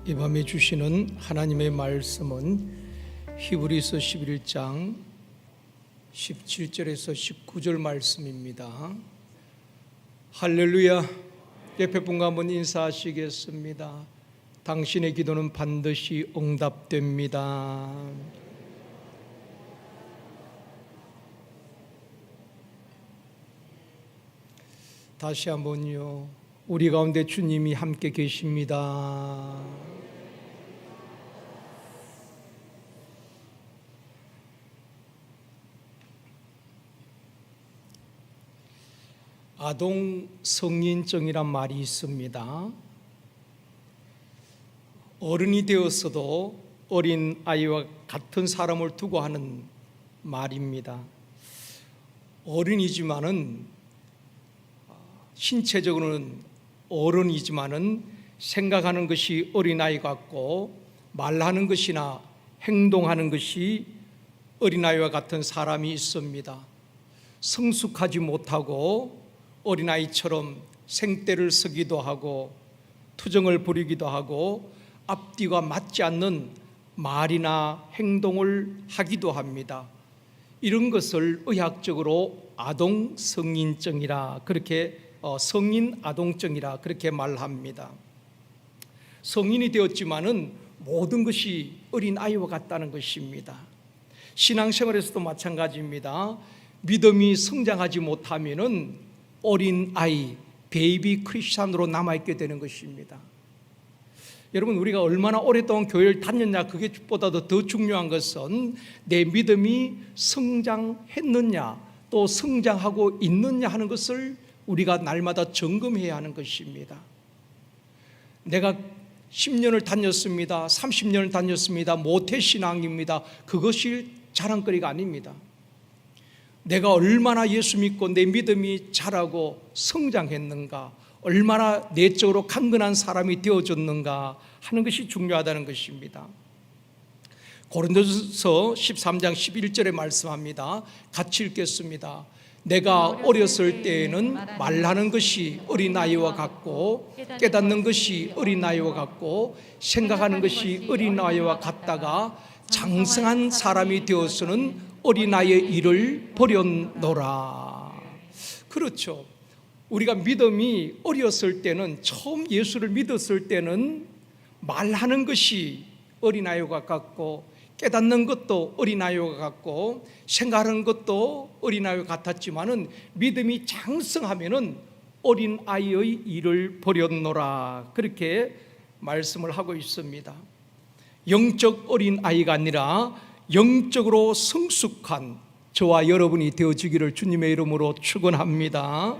이 밤에 주시는 하나님의 말씀은 히브리서 11장 17절에서 19절 말씀입니다. 할렐루야. 옆에 분과 한번 인사하시겠습니다. 당신의 기도는 반드시 응답됩니다. 다시 한번요. 우리 가운데 주님이 함께 계십니다. 아동 성인증이란 말이 있습니다. 어른이 되었어도 어린 아이와 같은 사람을 두고 하는 말입니다. 어른이지만은 신체적으로는 어른이지만은 생각하는 것이 어린아이 같고 말하는 것이나 행동하는 것이 어린아이와 같은 사람이 있습니다. 성숙하지 못하고 어린아이처럼 생떼를 쓰기도 하고 투정을 부리기도 하고 앞뒤가 맞지 않는 말이나 행동을 하기도 합니다. 이런 것을 의학적으로 아동 성인증이라 그렇게 성인 아동증이라 그렇게 말합니다. 성인이 되었지만은 모든 것이 어린아이와 같다는 것입니다. 신앙생활에서도 마찬가지입니다. 믿음이 성장하지 못하면은 어린아이, 베이비 크리스찬으로 남아있게 되는 것입니다. 여러분, 우리가 얼마나 오랫동안 교회를 다녔냐, 그게보다도 더 중요한 것은 내 믿음이 성장했느냐 또 성장하고 있느냐 하는 것을 우리가 날마다 점검해야 하는 것입니다. 내가 10년을 다녔습니다, 30년을 다녔습니다, 모태신앙입니다, 그것이 자랑거리가 아닙니다. 내가 얼마나 예수 믿고 내 믿음이 자라고 성장했는가, 얼마나 내적으로 강건한 사람이 되어졌는가 하는 것이 중요하다는 것입니다. 고린도서 13장 11절에 말씀합니다. 같이 읽겠습니다. 내가 어렸을 때에는 말하는 것이 어린아이와 같고 깨닫는 것이 어린아이와 같고 생각하는 것이 어린아이와 같다가 장성한 사람이 되어서는 어린아이의 일을 버렸노라. 그렇죠. 우리가 믿음이 어렸을 때는, 처음 예수를 믿었을 때는 말하는 것이 어린아이와 같고 깨닫는 것도 어린아이와 같고 생각하는 것도 어린아이와 같았지만은 믿음이 장성하면은 어린아이의 일을 버렸노라, 그렇게 말씀을 하고 있습니다. 영적 어린아이가 아니라 영적으로 성숙한 저와 여러분이 되어지기를 주님의 이름으로 축원합니다.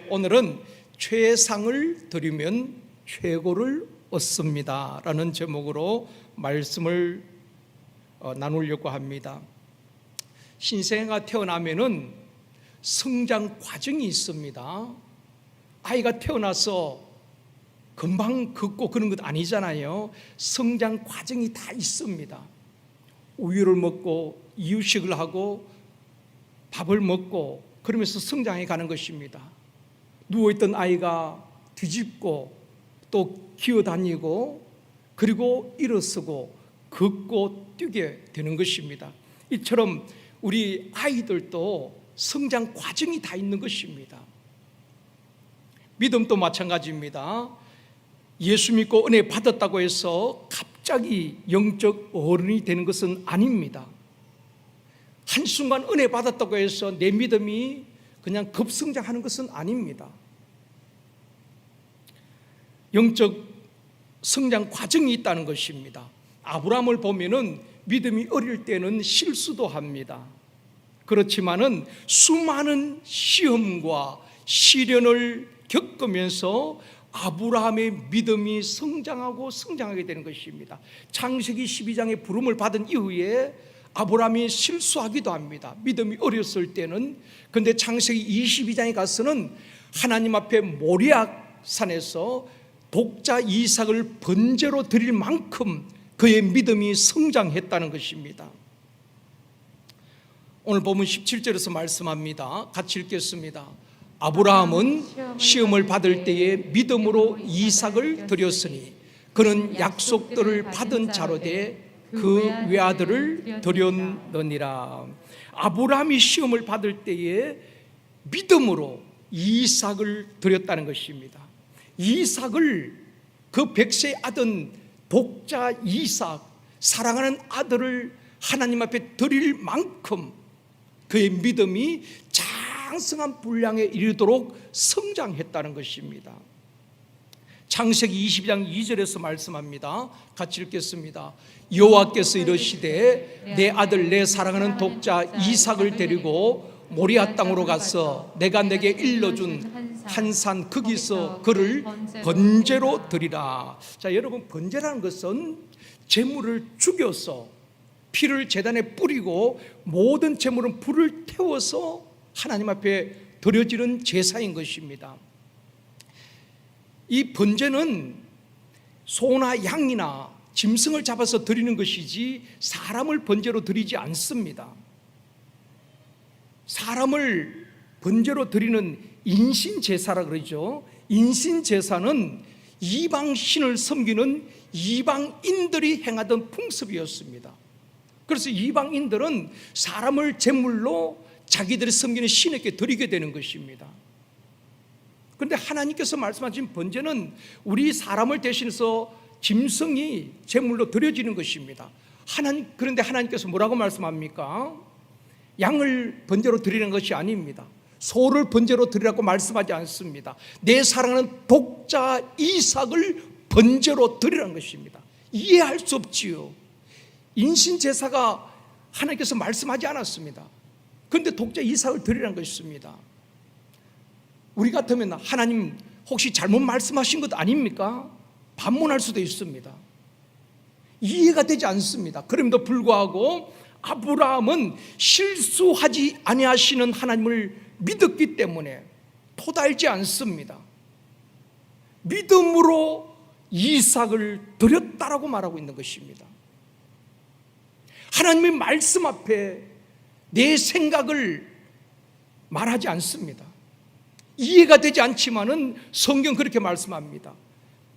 오늘은 최상을 드리면 최고를 얻습니다 라는 제목으로 말씀을 나누려고 합니다. 신생아가 태어나면은 성장 과정이 있습니다. 아이가 태어나서 금방 걷고 그런 것 아니잖아요. 성장 과정이 다 있습니다. 우유를 먹고 이유식을 하고 밥을 먹고 그러면서 성장해 가는 것입니다. 누워있던 아이가 뒤집고 또 기어다니고 그리고 일어서고 걷고 뛰게 되는 것입니다. 이처럼 우리 아이들도 성장 과정이 다 있는 것입니다. 믿음도 마찬가지입니다. 예수 믿고 은혜 받았다고 해서 갑자기 영적 어른이 되는 것은 아닙니다. 한순간 은혜 받았다고 해서 내 믿음이 그냥 급성장하는 것은 아닙니다. 영적 성장 과정이 있다는 것입니다. 아브라함을 보면은 믿음이 어릴 때는 실수도 합니다. 그렇지만은 수많은 시험과 시련을 겪으면서 아브라함의 믿음이 성장하고 성장하게 되는 것입니다. 창세기 12장의 부름을 받은 이후에 아브라함이 실수하기도 합니다. 믿음이 어렸을 때는. 그런데 창세기 22장에 가서는 하나님 앞에 모리아 산에서 독자 이삭을 번제로 드릴 만큼 그의 믿음이 성장했다는 것입니다. 오늘 보면 17절에서 말씀합니다. 같이 읽겠습니다. 아브라함은 시험을 받을 때에 믿음으로 이삭을 드렸으니 그는 약속들을 받은 자로되 그 외아들을 드렸느니라. 아브라함이 시험을 받을 때에 믿음으로 이삭을 드렸다는 것입니다. 이삭을, 그 백세의 아들 독자 이삭, 사랑하는 아들을 하나님 앞에 드릴 만큼 그의 믿음이 장성한 분량에 이르도록 성장했다는 것입니다. 창세기 22장 2절에서 말씀합니다. 같이 읽겠습니다. 여호와께서 이르시되 내 아들 내 사랑하는 독자 이삭을 데리고 모리아 땅으로 가서 내가 내게 일러준 한 산 거기서 그를 번제로 드리라. 자, 여러분, 번제라는 것은 제물을 죽여서 피를 제단에 뿌리고 모든 제물은 불을 태워서 하나님 앞에 드려지는 제사인 것입니다. 이 번제는 소나 양이나 짐승을 잡아서 드리는 것이지 사람을 번제로 드리지 않습니다. 사람을 번제로 드리는 인신제사라 그러죠. 인신제사는 이방신을 섬기는 이방인들이 행하던 풍습이었습니다. 그래서 이방인들은 사람을 제물로 자기들이 섬기는 신에게 드리게 되는 것입니다. 그런데 하나님께서 말씀하신 번제는 우리 사람을 대신해서 짐승이 제물로 드려지는 것입니다. 그런데 하나님께서 뭐라고 말씀합니까? 양을 번제로 드리는 것이 아닙니다. 소를 번제로 드리라고 말씀하지 않습니다. 내 사랑하는 독자 이삭을 번제로 드리라는 것입니다. 이해할 수 없지요. 인신제사가 하나님께서 말씀하지 않았습니다. 그런데 독자 이삭을 드리라는 것입니다. 우리 같으면 하나님 혹시 잘못 말씀하신 것 아닙니까? 반문할 수도 있습니다. 이해가 되지 않습니다. 그럼에도 불구하고 아브라함은 실수하지 아니하시는 하나님을 믿었기 때문에 토달지 않습니다. 믿음으로 이삭을 드렸다라고 말하고 있는 것입니다. 하나님의 말씀 앞에 내 생각을 말하지 않습니다. 이해가 되지 않지만은 성경 그렇게 말씀합니다.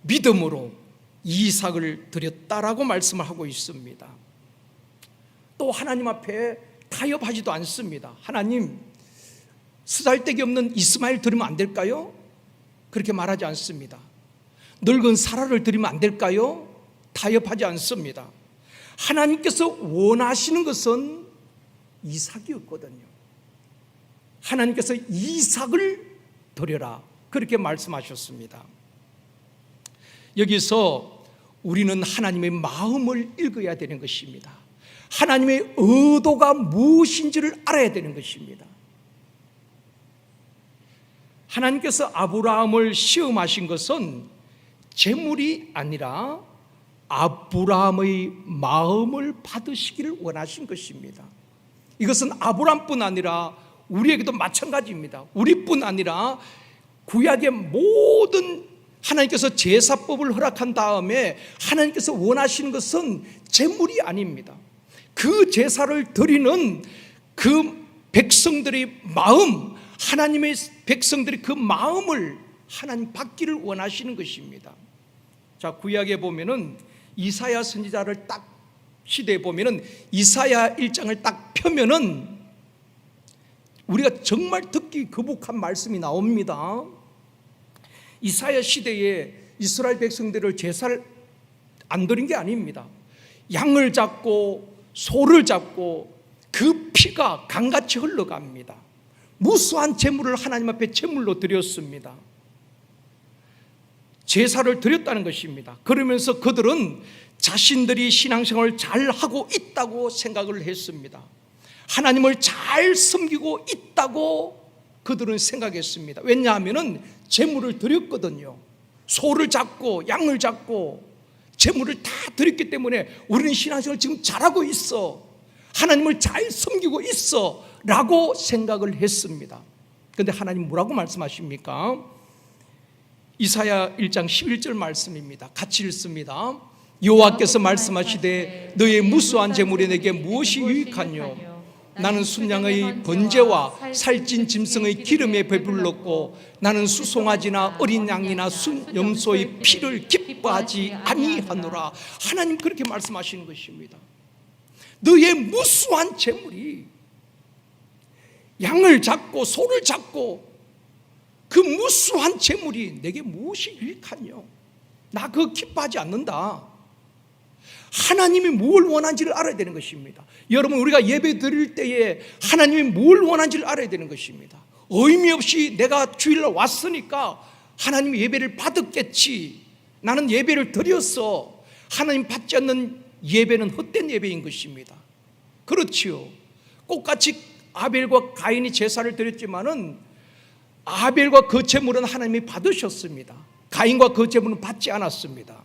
믿음으로 이삭을 드렸다라고 말씀을 하고 있습니다. 또 하나님 앞에 타협하지도 않습니다. 하나님, 쓰잘데기 없는 이스마엘 드리면 안 될까요? 그렇게 말하지 않습니다. 늙은 사라를 드리면 안 될까요? 타협하지 않습니다. 하나님께서 원하시는 것은 이삭이었거든요. 하나님께서 이삭을 드려라, 그렇게 말씀하셨습니다. 여기서 우리는 하나님의 마음을 읽어야 되는 것입니다. 하나님의 의도가 무엇인지를 알아야 되는 것입니다. 하나님께서 아브라함을 시험하신 것은 재물이 아니라 아브라함의 마음을 받으시기를 원하신 것입니다. 이것은 아브라함뿐 아니라 우리에게도 마찬가지입니다. 우리뿐 아니라 구약의 모든 하나님께서 제사법을 허락한 다음에 하나님께서 원하시는 것은 재물이 아닙니다. 그 제사를 드리는 그 백성들의 마음, 하나님의 백성들이 그 마음을 하나님 받기를 원하시는 것입니다. 자, 구약에 보면은 이사야 선지자를 딱 시대에 보면은 이사야 1장을 딱 펴면은 우리가 정말 듣기 거북한 말씀이 나옵니다. 이사야 시대에 이스라엘 백성들을 제사를 안 드린 게 아닙니다. 양을 잡고 소를 잡고 그 피가 강같이 흘러갑니다. 무수한 제물을 하나님 앞에 제물로 드렸습니다. 제사를 드렸다는 것입니다. 그러면서 그들은 자신들이 신앙생활을 잘하고 있다고 생각을 했습니다. 하나님을 잘 섬기고 있다고 그들은 생각했습니다. 왜냐하면 제물을 드렸거든요. 소를 잡고 양을 잡고 제물을 다 드렸기 때문에 우리는 신앙생활을 지금 잘하고 있어, 하나님을 잘 섬기고 있어 라고 생각을 했습니다. 그런데 하나님 뭐라고 말씀하십니까? 이사야 1장 11절 말씀입니다. 같이 읽습니다. 여호와께서 말씀하시되 너의 무수한 제물이 내게 무엇이 유익하뇨? 나는 순양의 번제와 살찐 짐승의 기름에 배불렀고 나는 수송아지나 어린 양이나 염소의 피를 기뻐하지 아니하노라. 하나님 그렇게 말씀하시는 것입니다. 너의 무수한 재물이, 양을 잡고 소를 잡고 그 무수한 재물이 내게 무엇이 유익하뇨? 나 그거 기뻐하지 않는다. 하나님이 뭘 원하는지를 알아야 되는 것입니다. 여러분, 우리가 예배 드릴 때에 하나님이 뭘 원하는지를 알아야 되는 것입니다. 의미 없이 내가 주일날 왔으니까 하나님이 예배를 받았겠지, 나는 예배를 드렸어, 하나님 받지 않는 예배는 헛된 예배인 것입니다. 그렇지요. 똑같이 아벨과 가인이 제사를 드렸지만은 아벨과 그 제물은 하나님이 받으셨습니다. 가인과 그 제물은 받지 않았습니다.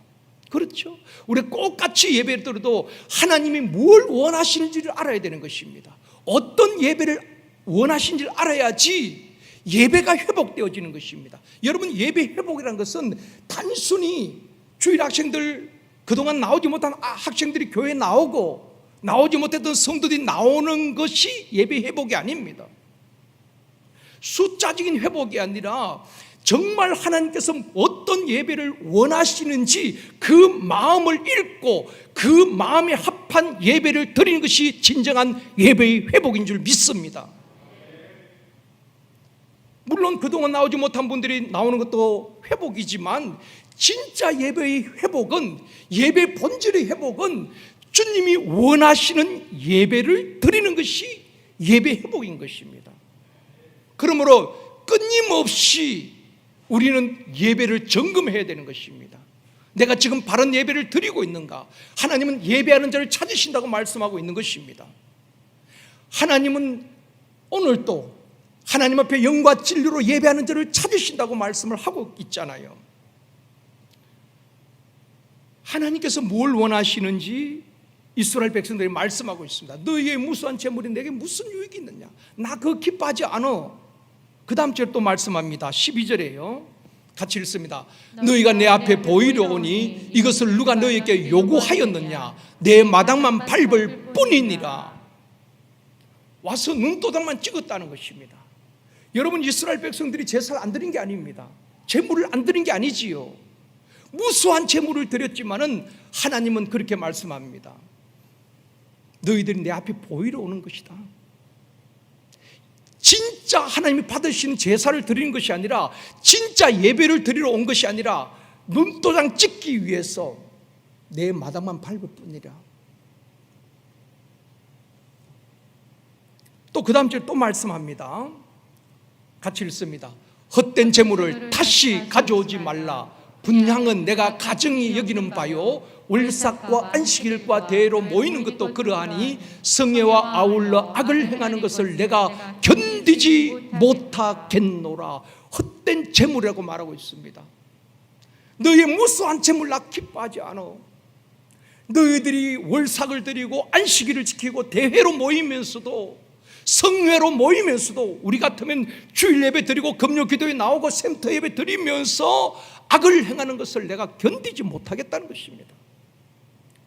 그렇죠. 우리 똑같이 예배를 드려도 하나님이 뭘 원하시는지를 알아야 되는 것입니다. 어떤 예배를 원하시는지를 알아야지 예배가 회복되어지는 것입니다. 여러분, 예배 회복이라는 것은 단순히 주일 학생들, 그동안 나오지 못한 학생들이 교회에 나오고 나오지 못했던 성도들이 나오는 것이 예배 회복이 아닙니다. 숫자적인 회복이 아니라 정말 하나님께서 어떤 예배를 원하시는지 그 마음을 읽고 그 마음에 합한 예배를 드리는 것이 진정한 예배의 회복인 줄 믿습니다. 물론 그동안 나오지 못한 분들이 나오는 것도 회복이지만 진짜 예배의 회복은, 예배 본질의 회복은 주님이 원하시는 예배를 드리는 것이 예배 회복인 것입니다. 그러므로 끊임없이 우리는 예배를 점검해야 되는 것입니다. 내가 지금 바른 예배를 드리고 있는가? 하나님은 예배하는 자를 찾으신다고 말씀하고 있는 것입니다. 하나님은 오늘도 하나님 앞에 영과 진리로 예배하는 자를 찾으신다고 말씀을 하고 있잖아요. 하나님께서 뭘 원하시는지 이스라엘 백성들이 말씀하고 있습니다. 너희의 무수한 재물이 내게 무슨 유익이 있느냐? 나 그거 기뻐하지 않아. 그 다음 절에 또 말씀합니다. 12절에요. 같이 읽습니다. 너희가 내 앞에 보이려 오니 이것을 누가 너희에게 요구하였느냐? 내 마당만 밟을 뿐이니라. 와서 눈도장만 찍었다는 것입니다. 여러분, 이스라엘 백성들이 제사를 안 드린 게 아닙니다. 제물을 안 드린 게 아니지요. 무수한 제물을 드렸지만은 하나님은 그렇게 말씀합니다. 너희들이 내 앞에 보이러 오는 것이다. 진짜 하나님이 받으시는 제사를 드리는 것이 아니라, 진짜 예배를 드리러 온 것이 아니라 눈도장 찍기 위해서 내 마당만 밟을 뿐이라. 또 그 다음 주에 또 말씀합니다. 같이 읽습니다. 헛된 재물을 다시 가져오지 말라. 분향은 내가 가증히 여기는 바요, 월삭과 안식일과 대회로 모이는 것도 그러하니 성회와 아울러 악을 행하는 것을 내가 견디지 못하겠노라. 헛된 재물이라고 말하고 있습니다. 너희의 무수한 재물 나 기뻐하지 않아. 너희들이 월삭을 드리고 안식일을 지키고 대회로 모이면서도, 성회로 모이면서도, 우리 같으면 주일 예배 드리고 금요 기도에 나오고 센터 예배 드리면서 악을 행하는 것을 내가 견디지 못하겠다는 것입니다.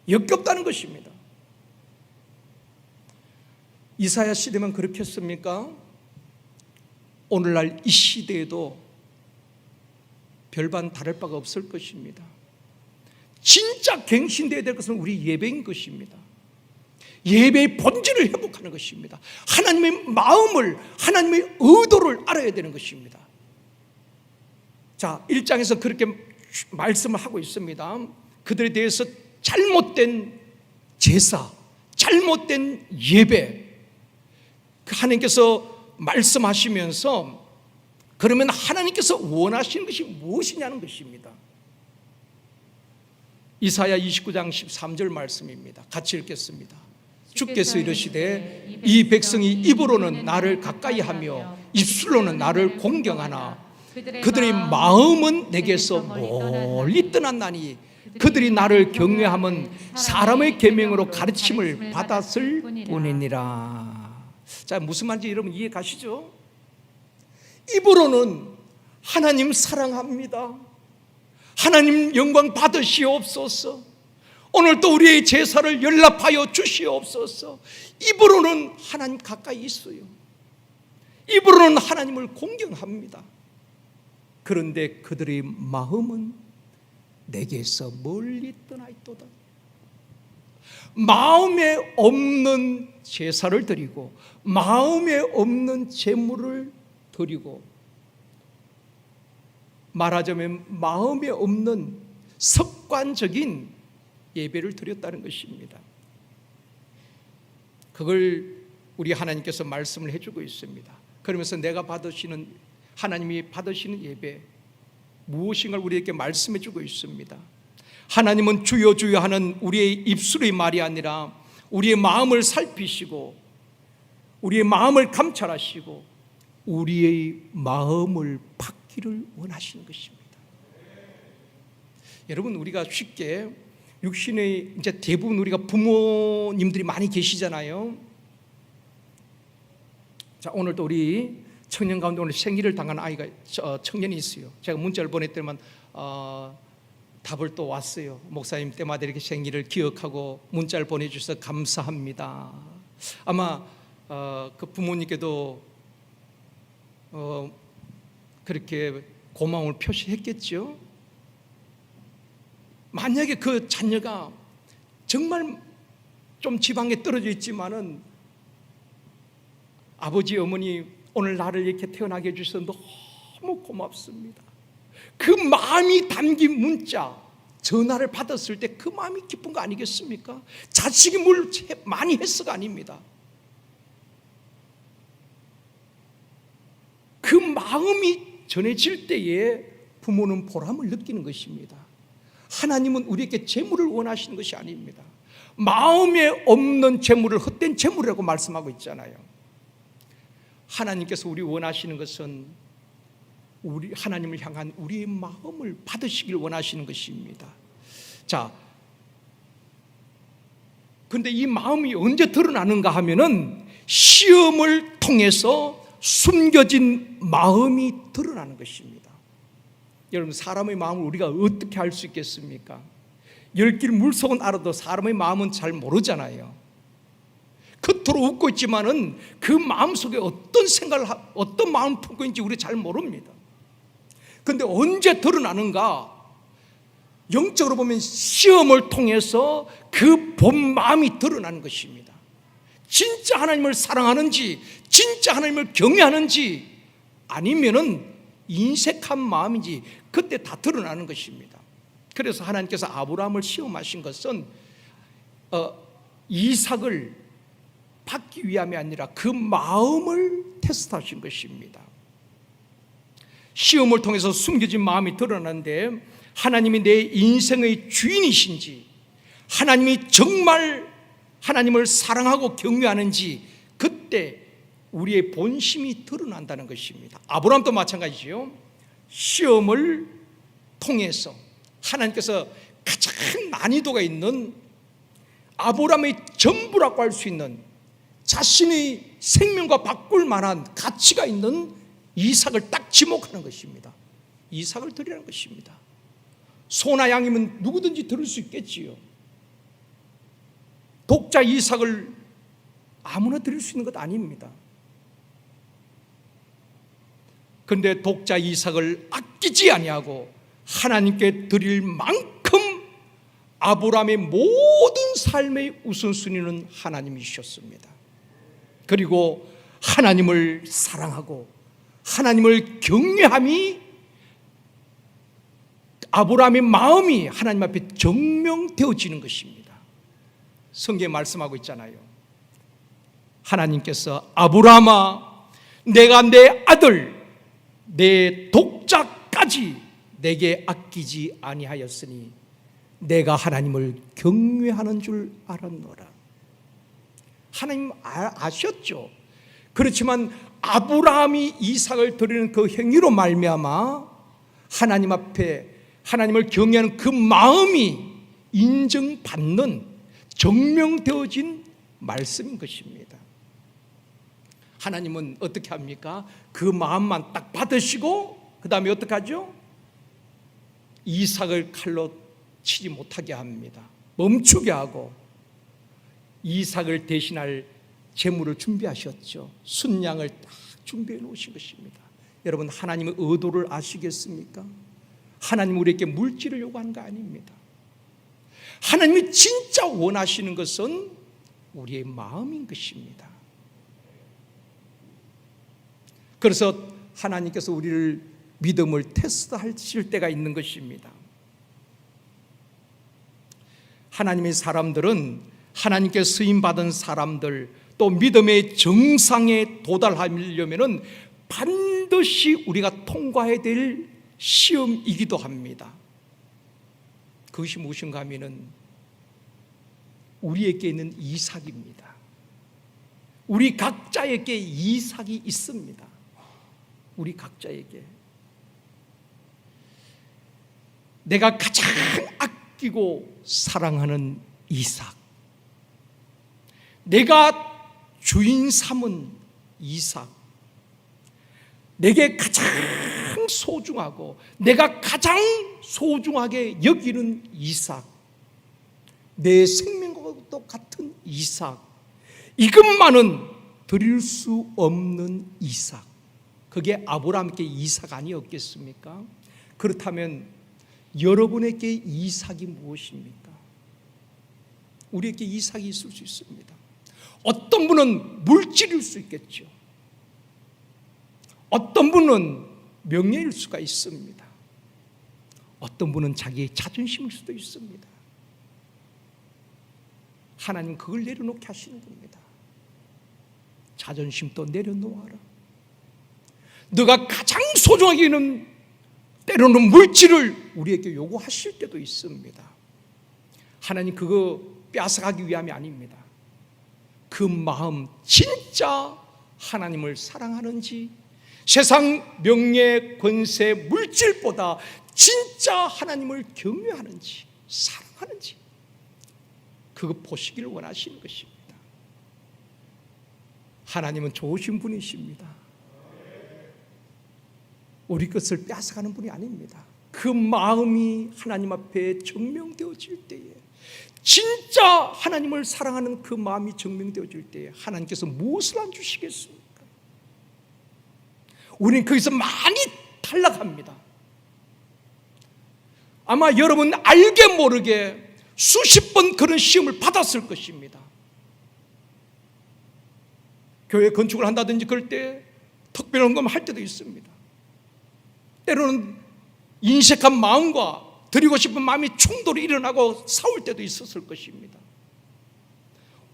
역겹다는 것입니다. 이사야 시대만 그렇겠습니까? 오늘날 이 시대에도 별반 다를 바가 없을 것입니다. 진짜 갱신되어야 될 것은 우리 예배인 것입니다. 예배의 본질을 회복하는 것입니다. 하나님의 마음을, 하나님의 의도를 알아야 되는 것입니다. 자, 1장에서 그렇게 말씀을 하고 있습니다. 그들에 대해서 잘못된 제사, 잘못된 예배, 하나님께서 말씀하시면서 그러면 하나님께서 원하시는 것이 무엇이냐는 것입니다. 이사야 29장 13절 말씀입니다. 같이 읽겠습니다. 주께서 이르시되 이 백성이 입으로는 나를 가까이 하며 입술로는 나를 공경하나 그들의 마음은 내게서 멀리 떠났나니 그들이 나를 경외함은 사람의 계명으로 가르침을 받았을 뿐이니라. 자, 무슨 말인지 여러분 이해 가시죠? 입으로는 하나님 사랑합니다, 하나님 영광 받으시옵소서, 오늘도 우리의 제사를 연락하여 주시옵소서. 입으로는 하나님 가까이 있어요. 입으로는 하나님을 공경합니다. 그런데 그들의 마음은 내게서 멀리 떠나 있도다. 마음에 없는 제사를 드리고 마음에 없는 제물을 드리고, 말하자면 마음에 없는 습관적인 예배를 드렸다는 것입니다. 그걸 우리 하나님께서 말씀을 해주고 있습니다. 그러면서 내가 받으시는, 하나님이 받으시는 예배 무엇인가를 우리에게 말씀해 주고 있습니다. 하나님은 주여 주여 하는 우리의 입술의 말이 아니라 우리의 마음을 살피시고 우리의 마음을 감찰하시고 우리의 마음을 받기를 원하시는 것입니다. 여러분, 우리가 쉽게 육신의, 이제 대부분 우리가 부모님들이 많이 계시잖아요. 자, 오늘도 우리 청년 가운데 오늘 생일을 당한 아이가, 청년이 있어요. 제가 문자를 보냈더니만 답을 또 왔어요. 목사님 때마다 이렇게 생일을 기억하고 문자를 보내주셔서 감사합니다. 아마 그 부모님께도 그렇게 고마움을 표시했겠죠. 만약에 그 자녀가 정말 좀 지방에 떨어져 있지만은 아버지 어머니 오늘 나를 이렇게 태어나게 해주셔서 너무 고맙습니다. 그 마음이 담긴 문자, 전화를 받았을 때 그 마음이 기쁜 거 아니겠습니까? 자식이 뭘 많이 했어가 아닙니다. 그 마음이 전해질 때에 부모는 보람을 느끼는 것입니다. 하나님은 우리에게 재물을 원하시는 것이 아닙니다. 마음에 없는 재물을 헛된 재물이라고 말씀하고 있잖아요. 하나님께서 우리 원하시는 것은 우리 하나님을 향한 우리의 마음을 받으시길 원하시는 것입니다. 자, 그런데 이 마음이 언제 드러나는가 하면은 시험을 통해서 숨겨진 마음이 드러나는 것입니다. 여러분, 사람의 마음을 우리가 어떻게 알 수 있겠습니까? 열길 물속은 알아도 사람의 마음은 잘 모르잖아요. 겉으로 웃고 있지만은 그 마음 속에 어떤 생각을, 어떤 마음을 품고 있는지 우리 잘 모릅니다. 그런데 언제 드러나는가? 영적으로 보면 시험을 통해서 그 본 마음이 드러나는 것입니다. 진짜 하나님을 사랑하는지, 진짜 하나님을 경외하는지, 아니면은 인색한 마음인지 그때 다 드러나는 것입니다. 그래서 하나님께서 아브라함을 시험하신 것은 이삭을 받기 위함이 아니라 그 마음을 테스트하신 것입니다. 시험을 통해서 숨겨진 마음이 드러나는데 하나님이 내 인생의 주인이신지, 하나님이 정말 하나님을 사랑하고 경외하는지 그때 우리의 본심이 드러난다는 것입니다. 아브라함도 마찬가지죠. 시험을 통해서 하나님께서 가장 난이도가 있는, 아브라함의 전부라고 할 수 있는, 자신의 생명과 바꿀 만한 가치가 있는 이삭을 딱 지목하는 것입니다. 이삭을 드리라는 것입니다. 소나 양이면 누구든지 들을 수 있겠지요. 독자 이삭을 아무나 드릴 수 있는 것 아닙니다. 그런데 독자 이삭을 아끼지 아니하고 하나님께 드릴 만큼 아브라함의 모든 삶의 우선순위는 하나님이셨습니다. 그리고 하나님을 사랑하고 하나님을 경외함이, 아브라함의 마음이 하나님 앞에 정명되어지는 것입니다. 성경에 말씀하고 있잖아요. 하나님께서 아브라함아, 내가 내 아들 내 독자까지 내게 아끼지 아니하였으니 내가 하나님을 경외하는 줄 알았노라. 하나님 아셨죠. 그렇지만 아브라함이 이삭을 드리는 그 행위로 말미암아 하나님 앞에 하나님을 경외하는 그 마음이 인정받는, 정명되어진 말씀인 것입니다. 하나님은 어떻게 합니까? 그 마음만 딱 받으시고 그 다음에 어떻게 하죠? 이삭을 칼로 치지 못하게 합니다. 멈추게 하고 이삭을 대신할 제물을 준비하셨죠. 순양을 딱 준비해 놓으신 것입니다. 여러분, 하나님의 의도를 아시겠습니까? 하나님 우리에게 물질을 요구하는 거 아닙니다. 하나님이 진짜 원하시는 것은 우리의 마음인 것입니다. 그래서 하나님께서 우리를 믿음을 테스트하실 때가 있는 것입니다. 하나님의 사람들은 하나님께 쓰임받은 사람들, 또 믿음의 정상에 도달하려면 반드시 우리가 통과해야 될 시험이기도 합니다. 그것이 무엇인가 하면은 우리에게 있는 이삭입니다. 우리 각자에게 이삭이 있습니다. 우리 각자에게 내가 가장 아끼고 사랑하는 이삭, 내가 주인 삼은 이삭, 내게 가장 소중하고 내가 가장 소중하게 여기는 이삭, 내 생명과도 같은 이삭, 이것만은 드릴 수 없는 이삭, 그게 아브라함께 이삭 아니었겠습니까? 그렇다면 여러분에게 이삭이 무엇입니까? 우리에게 이삭이 있을 수 있습니다. 어떤 분은 물질일 수 있겠죠. 어떤 분은 명예일 수가 있습니다. 어떤 분은 자기의 자존심일 수도 있습니다. 하나님 그걸 내려놓게 하시는 겁니다. 자존심도 내려놓아라. 너가 가장 소중하게 여기는 때로는 물질을 우리에게 요구하실 때도 있습니다. 하나님 그거 빼앗아가기 위함이 아닙니다. 그 마음 진짜 하나님을 사랑하는지, 세상 명예, 권세, 물질보다 진짜 하나님을 경외하는지, 사랑하는지, 그거 보시기를 원하시는 것입니다. 하나님은 좋으신 분이십니다. 우리 것을 빼앗아가는 분이 아닙니다. 그 마음이 하나님 앞에 증명되어질 때에, 진짜 하나님을 사랑하는 그 마음이 증명되어질 때에 하나님께서 무엇을 안 주시겠습니까? 우리는 거기서 많이 탈락합니다. 아마 여러분 알게 모르게 수십 번 그런 시험을 받았을 것입니다. 교회 건축을 한다든지 그럴 때 특별한 걸 할 때도 있습니다. 때로는 인색한 마음과 드리고 싶은 마음이 충돌이 일어나고 싸울 때도 있었을 것입니다.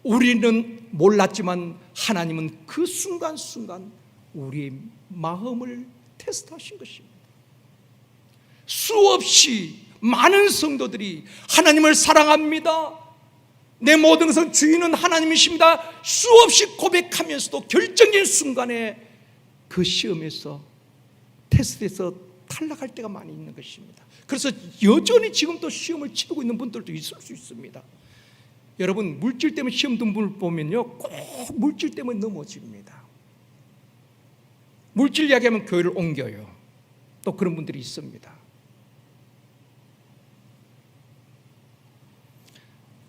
우리는 몰랐지만 하나님은 그 순간순간 우리의 마음을 테스트하신 것입니다. 수없이 많은 성도들이 하나님을 사랑합니다, 내 모든 것은 주인은 하나님이십니다, 수없이 고백하면서도 결정적인 순간에 그 시험에서, 테스트에서 탈락할 때가 많이 있는 것입니다. 그래서 여전히 지금도 시험을 치르고 있는 분들도 있을 수 있습니다. 여러분, 물질 때문에 시험 든 분을 보면요, 꼭 물질 때문에 넘어집니다. 물질 이야기하면 교회를 옮겨요. 또 그런 분들이 있습니다.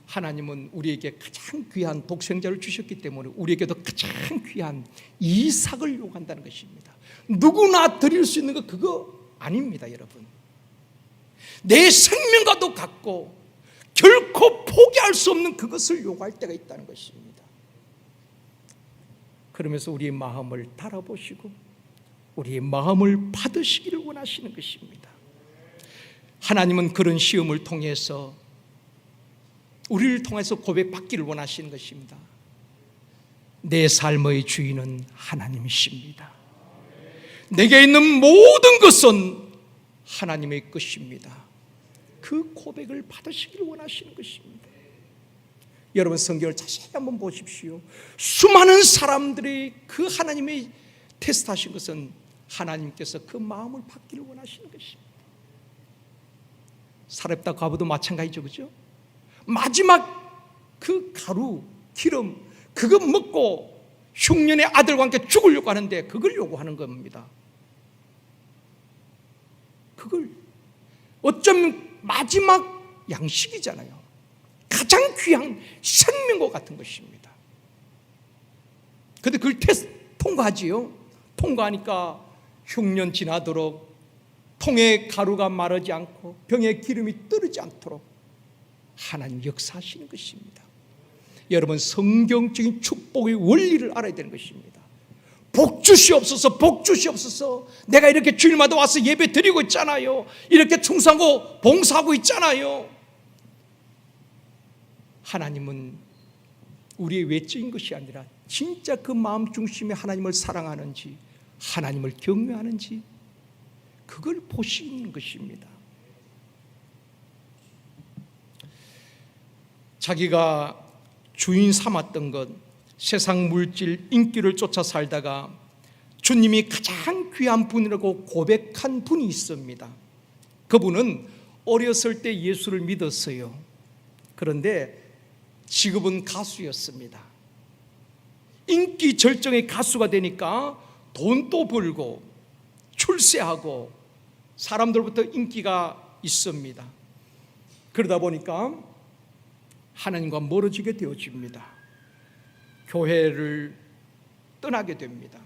하나님은 우리에게 가장 귀한 독생자를 주셨기 때문에 우리에게도 가장 귀한 이삭을 요구한다는 것입니다. 누구나 드릴 수 있는 거 그거 아닙니다, 여러분. 내 생명과도 같고 결코 포기할 수 없는 그것을 요구할 때가 있다는 것입니다. 그러면서 우리의 마음을 달아보시고 우리의 마음을 받으시기를 원하시는 것입니다. 하나님은 그런 시험을 통해서 우리를 통해서 고백받기를 원하시는 것입니다. 내 삶의 주인은 하나님이십니다. 내게 있는 모든 것은 하나님의 것입니다. 그 고백을 받으시기를 원하시는 것입니다. 여러분, 성경을 자세히 한번 보십시오. 수많은 사람들이 그 하나님의 테스트하신 것은 하나님께서 그 마음을 받기를 원하시는 것입니다. 사렙다 과부도 마찬가지죠, 그죠? 마지막 그 가루, 기름, 그거 먹고 흉년의 아들과 함께 죽으려고 하는데 그걸 요구하는 겁니다. 그걸 어쩌면 마지막 양식이잖아요. 가장 귀한 생명과 같은 것입니다. 그런데 그걸 통과하지요. 통과하니까 흉년 지나도록 통에 가루가 마르지 않고 병에 기름이 떨어지지 않도록 하나님 역사하시는 것입니다. 여러분, 성경적인 축복의 원리를 알아야 되는 것입니다. 복 주시옵소서, 복 주시옵소서. 내가 이렇게 주일마다 와서 예배 드리고 있잖아요. 이렇게 충성하고 봉사하고 있잖아요. 하나님은 우리의 외적인 것이 아니라 진짜 그 마음 중심에 하나님을 사랑하는지, 하나님을 경외하는지, 그걸 보시는 것입니다. 자기가 주인 삼았던 것, 세상 물질, 인기를 쫓아 살다가 주님이 가장 귀한 분이라고 고백한 분이 있습니다. 그분은 어렸을 때 예수를 믿었어요. 그런데 직업은 가수였습니다. 인기 절정의 가수가 되니까 돈도 벌고 출세하고 사람들부터 인기가 있습니다. 그러다 보니까 하나님과 멀어지게 되어집니다. 교회를 떠나게 됩니다.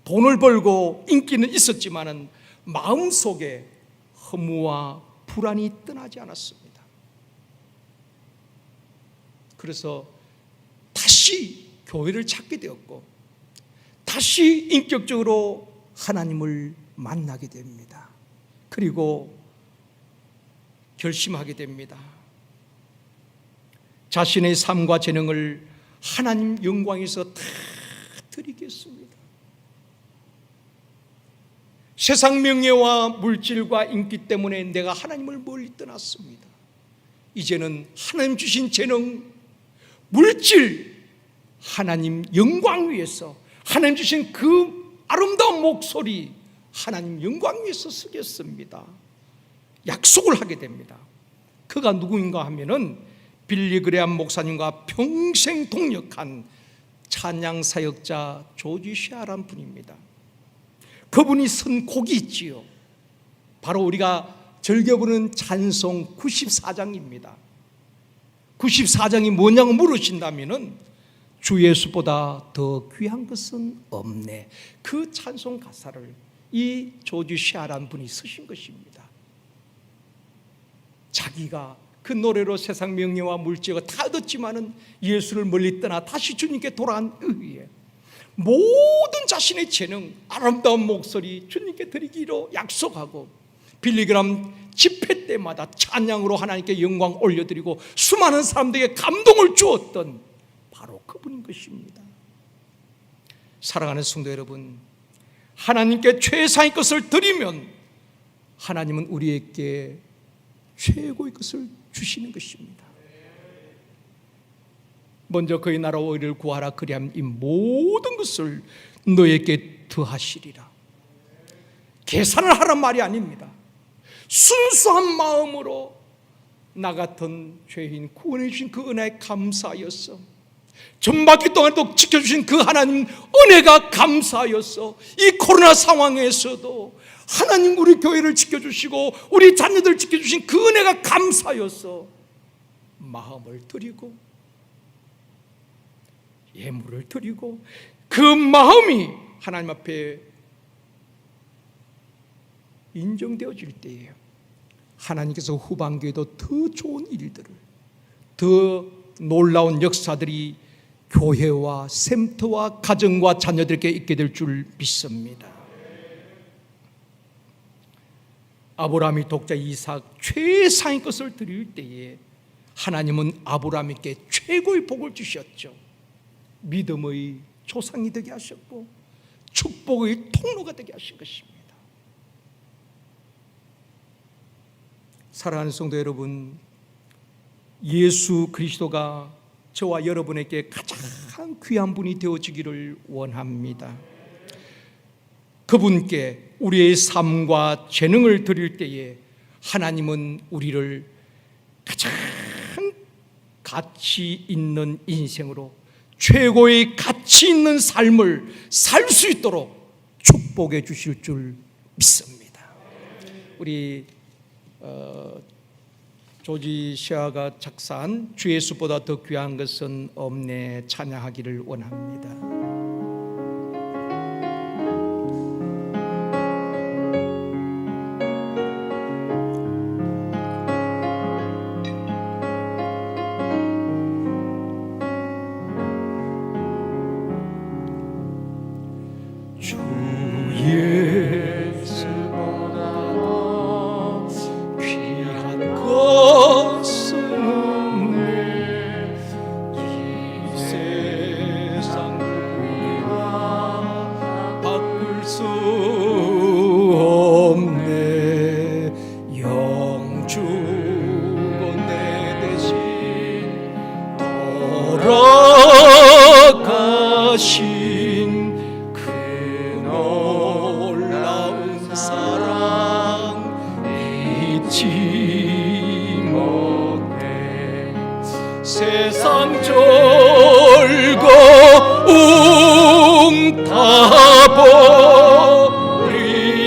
돈을 벌고 인기는 있었지만은 마음속에 허무와 불안이 떠나지 않았습니다. 그래서 다시 교회를 찾게 되었고 다시 인격적으로 하나님을 만나게 됩니다. 그리고 결심하게 됩니다. 자신의 삶과 재능을 하나님 영광에서 다 드리겠습니다. 세상 명예와 물질과 인기 때문에 내가 하나님을 멀리 떠났습니다. 이제는 하나님 주신 재능, 물질, 하나님 영광 위에서, 하나님 주신 그 아름다운 목소리, 하나님 영광 위에서 쓰겠습니다. 약속을 하게 됩니다. 그가 누구인가 하면은 빌리그레암 목사님과 평생 동역한 찬양 사역자 조지 샤란 분입니다. 그분이 쓴 곡이 있지요. 바로 우리가 즐겨 부르는 찬송 94장입니다. 94장이 뭐냐고 물으신다면은 주 예수보다 더 귀한 것은 없네. 그 찬송 가사를 이 조지 샤란 분이 쓰신 것입니다. 자기가 그 노래로 세상 명예와 물질과 다 얻었지만은 예수를 멀리 떠나 다시 주님께 돌아간 의에 모든 자신의 재능, 아름다운 목소리 주님께 드리기로 약속하고 빌리그람 집회 때마다 찬양으로 하나님께 영광 올려드리고 수많은 사람들에게 감동을 주었던 바로 그분인 것입니다. 사랑하는 성도 여러분, 하나님께 최상의 것을 드리면 하나님은 우리에게 최고의 것을 주시는 것입니다. 먼저 그의 나라와 의를 구하라. 그리하면 이 모든 것을 너에게 더하시리라. 계산을 하란 말이 아닙니다. 순수한 마음으로 나 같은 죄인 구원해 주신 그 은혜에 감사하였어. 전바퀴 동안도 지켜주신 그 하나님 은혜가 감사하였어. 이 코로나 상황에서도 하나님 우리 교회를 지켜주시고 우리 자녀들 지켜주신 그 은혜가 감사하였어. 마음을 드리고 예물을 드리고 그 마음이 하나님 앞에 인정되어질 때에 하나님께서 후반기에도 더 좋은 일들을, 더 놀라운 역사들이 교회와 샘터와 가정과 자녀들에게 있게 될 줄 믿습니다. 아브라함이 독자 이삭 최상의 것을 드릴 때에 하나님은 아브라함에게 최고의 복을 주셨죠. 믿음의 조상이 되게 하셨고 축복의 통로가 되게 하신 것입니다. 사랑하는 성도 여러분, 예수 그리스도가 저와 여러분에게 가장 귀한 분이 되어지기를 원합니다. 그분께 우리의 삶과 재능을 드릴 때에 하나님은 우리를 가장 가치 있는 인생으로 최고의 가치 있는 삶을 살 수 있도록 축복해 주실 줄 믿습니다. 우리 조지 셔가 작사한 주 예수보다 더 귀한 것은 없네 찬양하기를 원합니다. 주 예수보다 귀한 것은 없네 이 세상 누구와 바꿀 수 없네 영주고 내 대신 돌아가신 세상 졸고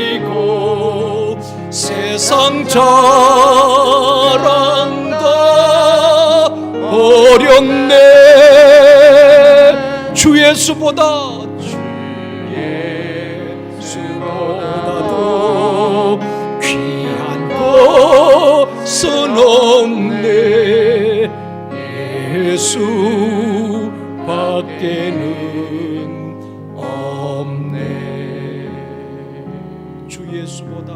웅타버리고 세상 자랑 다 버렸네 주 예수보다 도 귀한 것은 없네 예수밖에는 없네 주 예수보다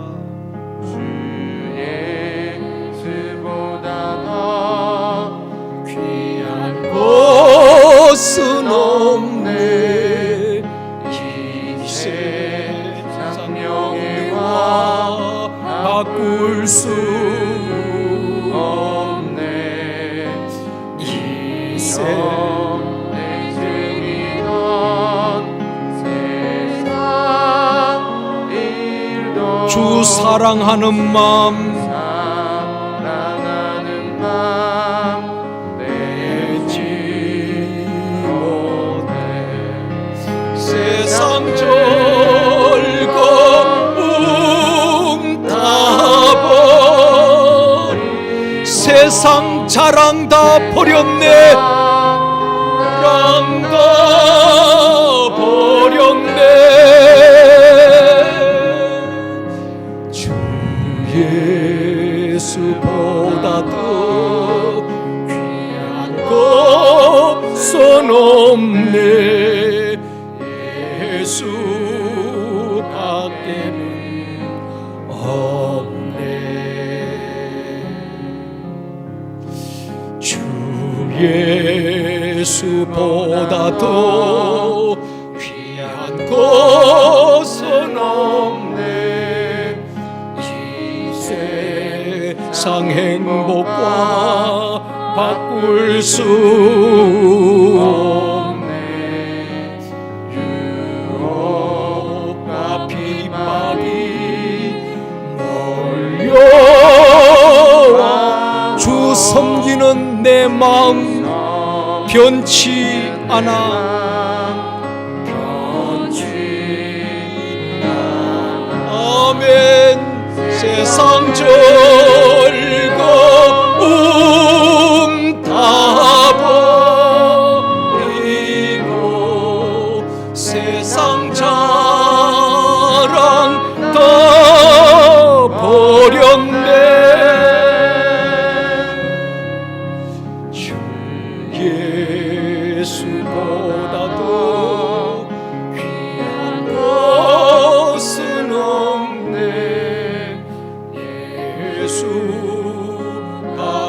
더 귀한 것은 없네 이 세상 영예와 바꿀 수 주 사랑하는 마음 내지 못해 세상 졸고 웅타버린 세상 자랑 다 버렸네 자랑 다 버렸네 예수보다 더 귀한 것은 없네 예수밖에는 없네 주 예수보다 더 귀한 것은 없네 세상 행복과 바꿀 수 없네 유혹과 핍박이 몰려와 주 섬기는 내 마음 변치 않아 변치 않아 아멘 세상 졸고 웅타버리고 세상 자랑 다 버렸네 주 예수보다 더 귀한 것은 없네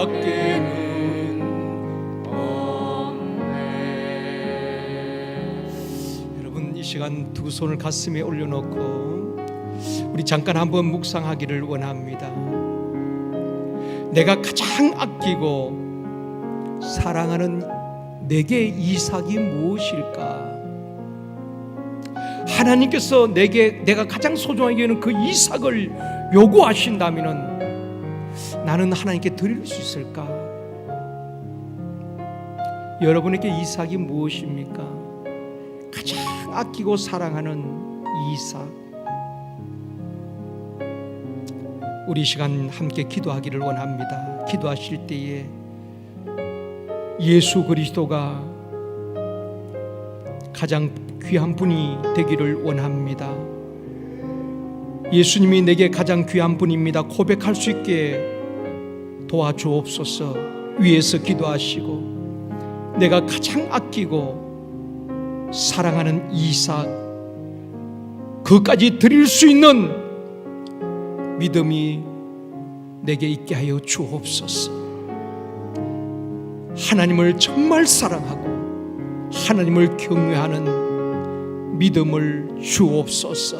예수밖에는 없네 여러분 이 시간 두 손을 가슴에 올려놓고 우리 잠깐 한번 묵상하기를 원합니다 내가 가장 아끼고 사랑하는 내게 이삭이 무엇일까 하나님께서 내가 가장 소중하게 여기는 그 이삭을 요구하신다면 나는 하나님께 드릴 수 있을까? 여러분에게 이삭이 무엇입니까? 가장 아끼고 사랑하는 이삭 우리 시간 함께 기도하기를 원합니다. 기도하실 때에 예수 그리스도가 가장 귀한 분이 되기를 원합니다. 예수님이 내게 가장 귀한 분입니다 고백할 수 있게 도와주옵소서. 위에서 기도하시고 내가 가장 아끼고 사랑하는 이삭, 그까지 드릴 수 있는 믿음이 내게 있게 하여 주옵소서. 하나님을 정말 사랑하고 하나님을 경외하는 믿음을 주옵소서.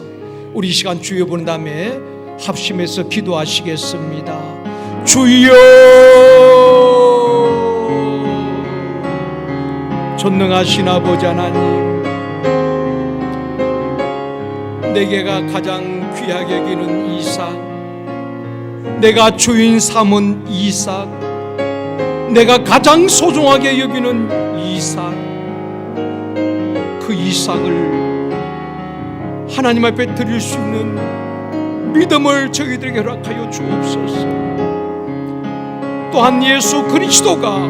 우리 시간 주여 부른 다음에 합심해서 기도하시겠습니다. 주여, 전능하신 아버지 하나님, 내게가 가장 귀하게 여기는 이삭, 내가 주인 삼은 이삭, 내가 가장 소중하게 여기는 이삭, 그 이삭을 하나님 앞에 드릴 수 있는 믿음을 저희들에게 허락하여 주옵소서. 또한 예수 그리스도가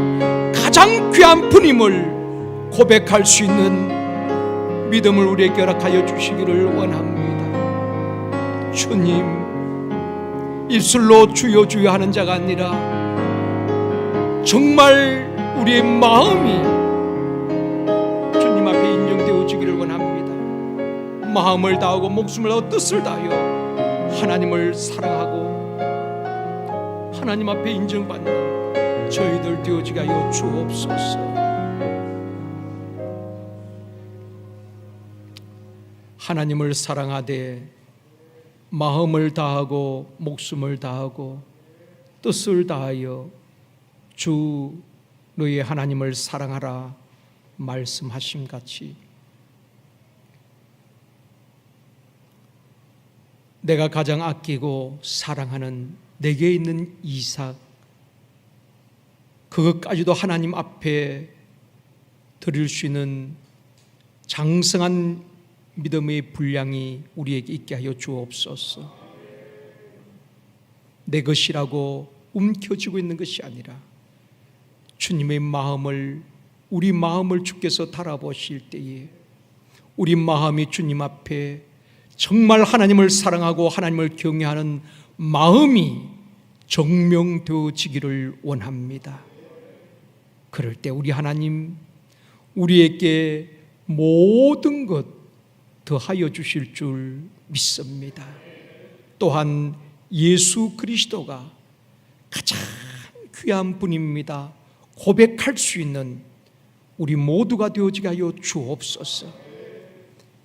가장 귀한 분임을 고백할 수 있는 믿음을 우리에게 허락하여 주시기를 원합니다. 주님, 입술로 주여 주여 하는 자가 아니라 정말 우리의 마음이 주님 앞에 인정되어지기를 원합니다. 마음을 다하고 목숨을 다하고 뜻을 다하여 하나님을 사랑하고 하나님 앞에 인정받는 저희들 되어지게 하여 주옵소서. 하나님을 사랑하되 마음을 다하고 목숨을 다하고 뜻을 다하여 주 너의 하나님을 사랑하라 말씀하심 같이 내가 가장 아끼고 사랑하는 내게 있는 이삭, 그것까지도 하나님 앞에 드릴 수 있는 장성한 믿음의 분량이 우리에게 있게 하여 주옵소서. 내 것이라고 움켜쥐고 있는 것이 아니라 주님의 마음을, 우리 마음을 주께서 달아보실 때에 우리 마음이 주님 앞에 정말 하나님을 사랑하고 하나님을 경외하는 마음이 정명되어지기를 원합니다. 그럴 때 우리 하나님, 우리에게 모든 것 더하여 주실 줄 믿습니다. 또한 예수 그리스도가 가장 귀한 분입니다 고백할 수 있는 우리 모두가 되어지게 하여 주옵소서.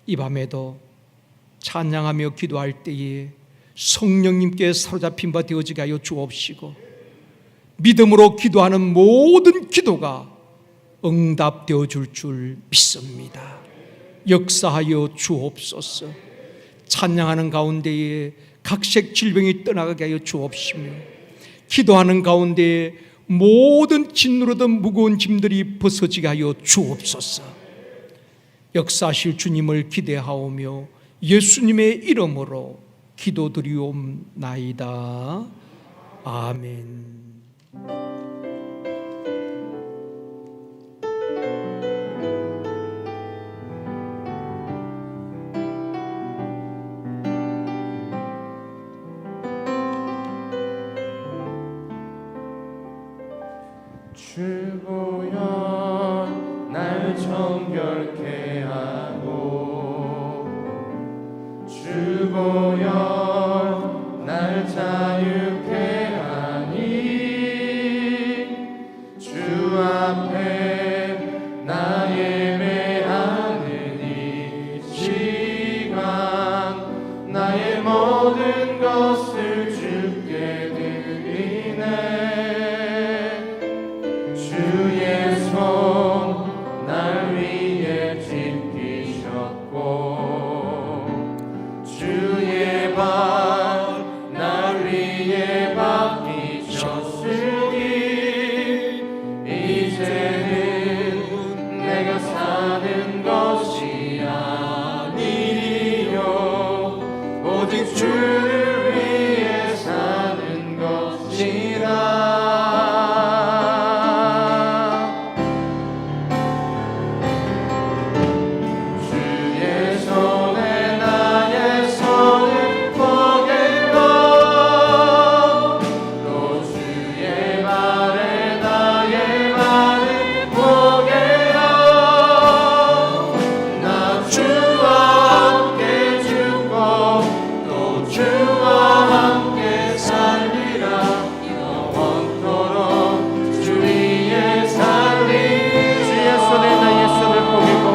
이 밤에도 찬양하며 기도할 때에 성령님께 사로잡힌 바 되어지게 하여 주옵시고 믿음으로 기도하는 모든 기도가 응답되어 줄 줄 믿습니다. 역사하여 주옵소서. 찬양하는 가운데에 각색 질병이 떠나가게 하여 주옵시며 기도하는 가운데에 모든 짓누르던 무거운 짐들이 벗어지게 하여 주옵소서. 역사하실 주님을 기대하오며 예수님의 이름으로 기도드리옵나이다. 아멘. 주보여 날 정결케 하고 주보여 날 자유케 하니 주 앞에 나 예배하는 이 시간 나의 모든 것을 주께 드리네. 주의 손 날 위에 지키셨고 주의 발 날 위에 박히셨으니 이제는 내가 사는 것이 아니요 오직 주를 위해 사는 주의 손에 나의 손을 포개고 또 주의 발에 나의 발을 포개요. 나 주와 함께 죽고 또 주와 함께 살리라. 영원토록 주 위에 살리. 주의 손에 나의 손을 포개고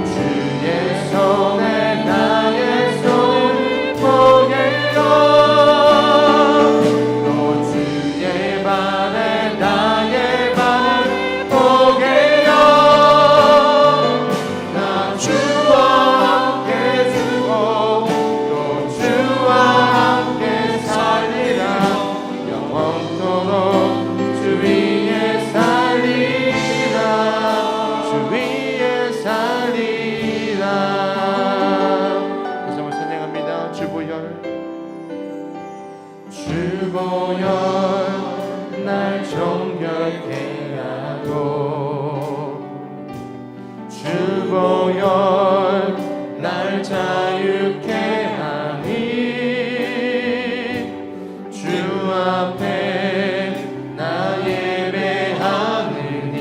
주의 손에 나의 손을 포개고 또 주의 발에 나의 발을 포개요. 나 주와 함께 죽고 또 주와 함께 살리라. 영원토록 주 위에 살리라. 주 위에 살리라. 다시 한번 찬양합니다. 주보혈 주보혈 날 정결케 하고 주보혈 날 자유케 하니 주 앞에 나 예배하는 이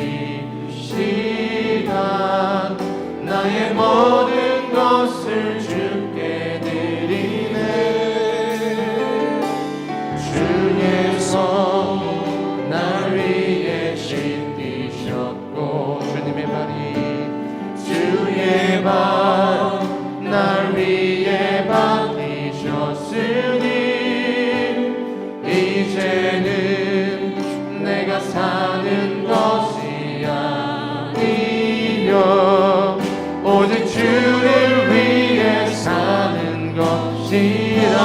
시간 나의 모든 것을 주께 드리네. 주의 손 날 위에 씻기셨고 주님의 발이 주의 발 날 위에 박히셨으니 이제는 내가 사는 것이 아니요 오직 주를 위해 사는 것이라.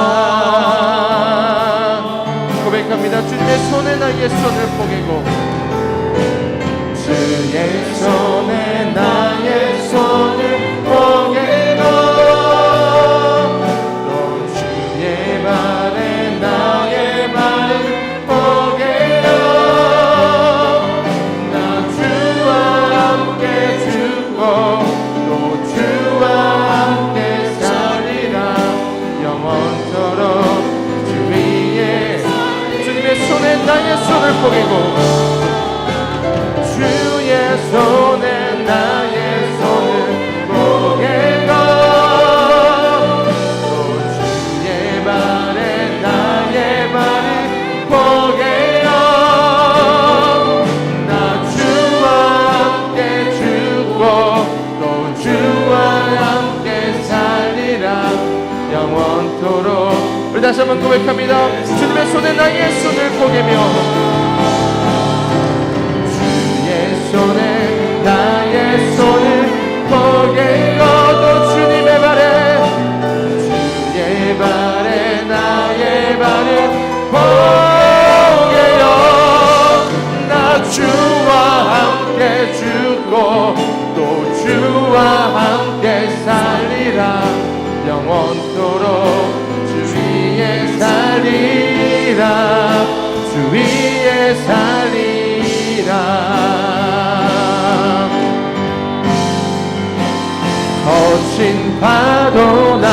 고백합니다. 주님의 손에 나의 손을 포개고 주의 손에 나의 손을 포개고 또 주의 발에 나의 발을 포개요. 나 주와 함께 죽고 또 주와 함께 살리라. 영원토록 주 위에 주님의 손에 나의 손을 포개고 주의 손에 나의 손을 포개고 또 주의 발에 나의 발을 포개요. 나 주와 함께 죽고 또 주와 함께 살리라. 영원토록. 우리 다시 한번 고백합니다. 주님의 손에 나의 손을 포개며 손에 나의 손을 포개고 또 주님의 발에 주의 발에 나의 발을 포개요. 나 주와 함께 죽고 또 주와 함께 살리라. 영원토록 주 위에 살리라. 주 위에 살리라. 거친 파도 날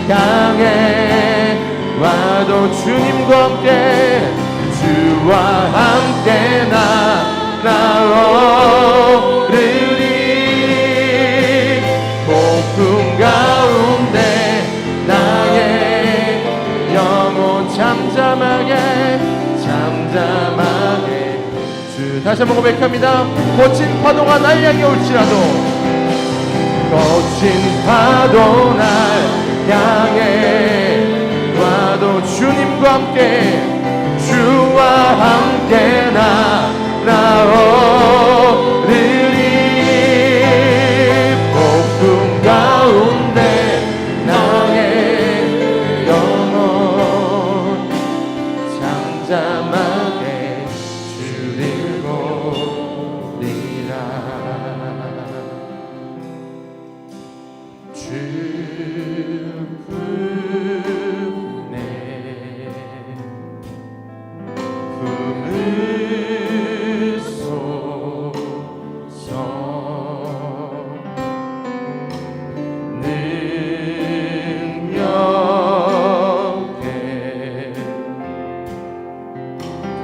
향해 와도 주님과 함께 주와 함께 나오르리. 폭풍 가운데 나의 영혼 잠잠하게 주. 다시 한번 고백합니다. 거친 파도가 날 향해 올지라도 거친 파도 날 향해 와도 주님과 함께 주와 함께 나오르리. 폭풍 가운데 나의 영혼 잠잠하게 주를 보리라. 주 품에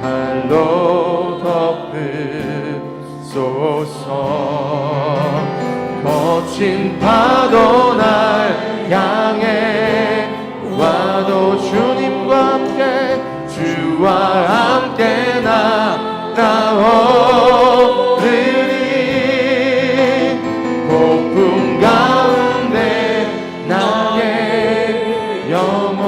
발로 덮으소서. 거친 파도 날 향해 와도 주님과 함께 주와 함께 날아오르리. 폭풍 가운데 나의 영혼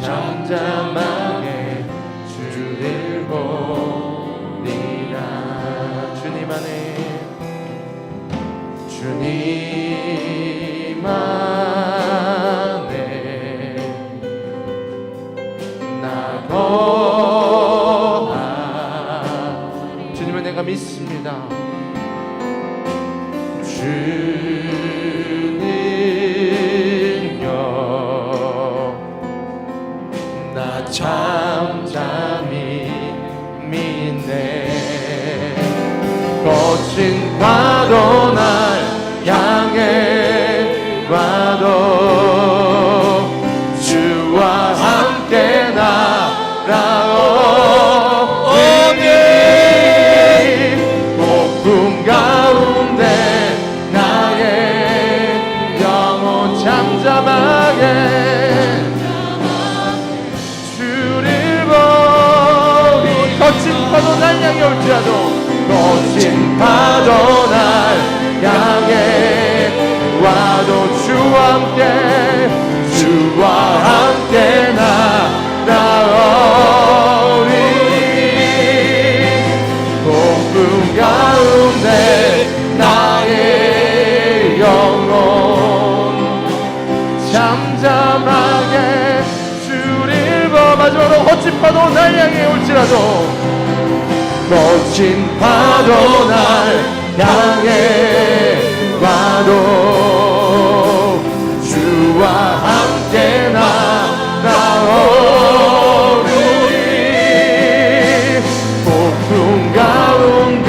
잠잠하게 주를 보리라. 주님 안에 주님 안에 나 거하. 주님을 내가 믿습니다. 주는요 나 잠잠히 믿네. 거친 파도 날 향해 와도 주와 함께 날아오리니. 폭풍 가운데 나의 영혼 잠잠하게 주를 보리. 거친 파도 날 향해 올지라도 거친 파도 날 향해 와도 주와 함께 날아오리니. 폭풍 가운데 나의 영혼 잠잠하게 주를 봐. 마지막으로 거친 파도 날 향해 올지라도 거친 파도 날 향해 와도 주와 함께 날아오르니. 폭풍 가운데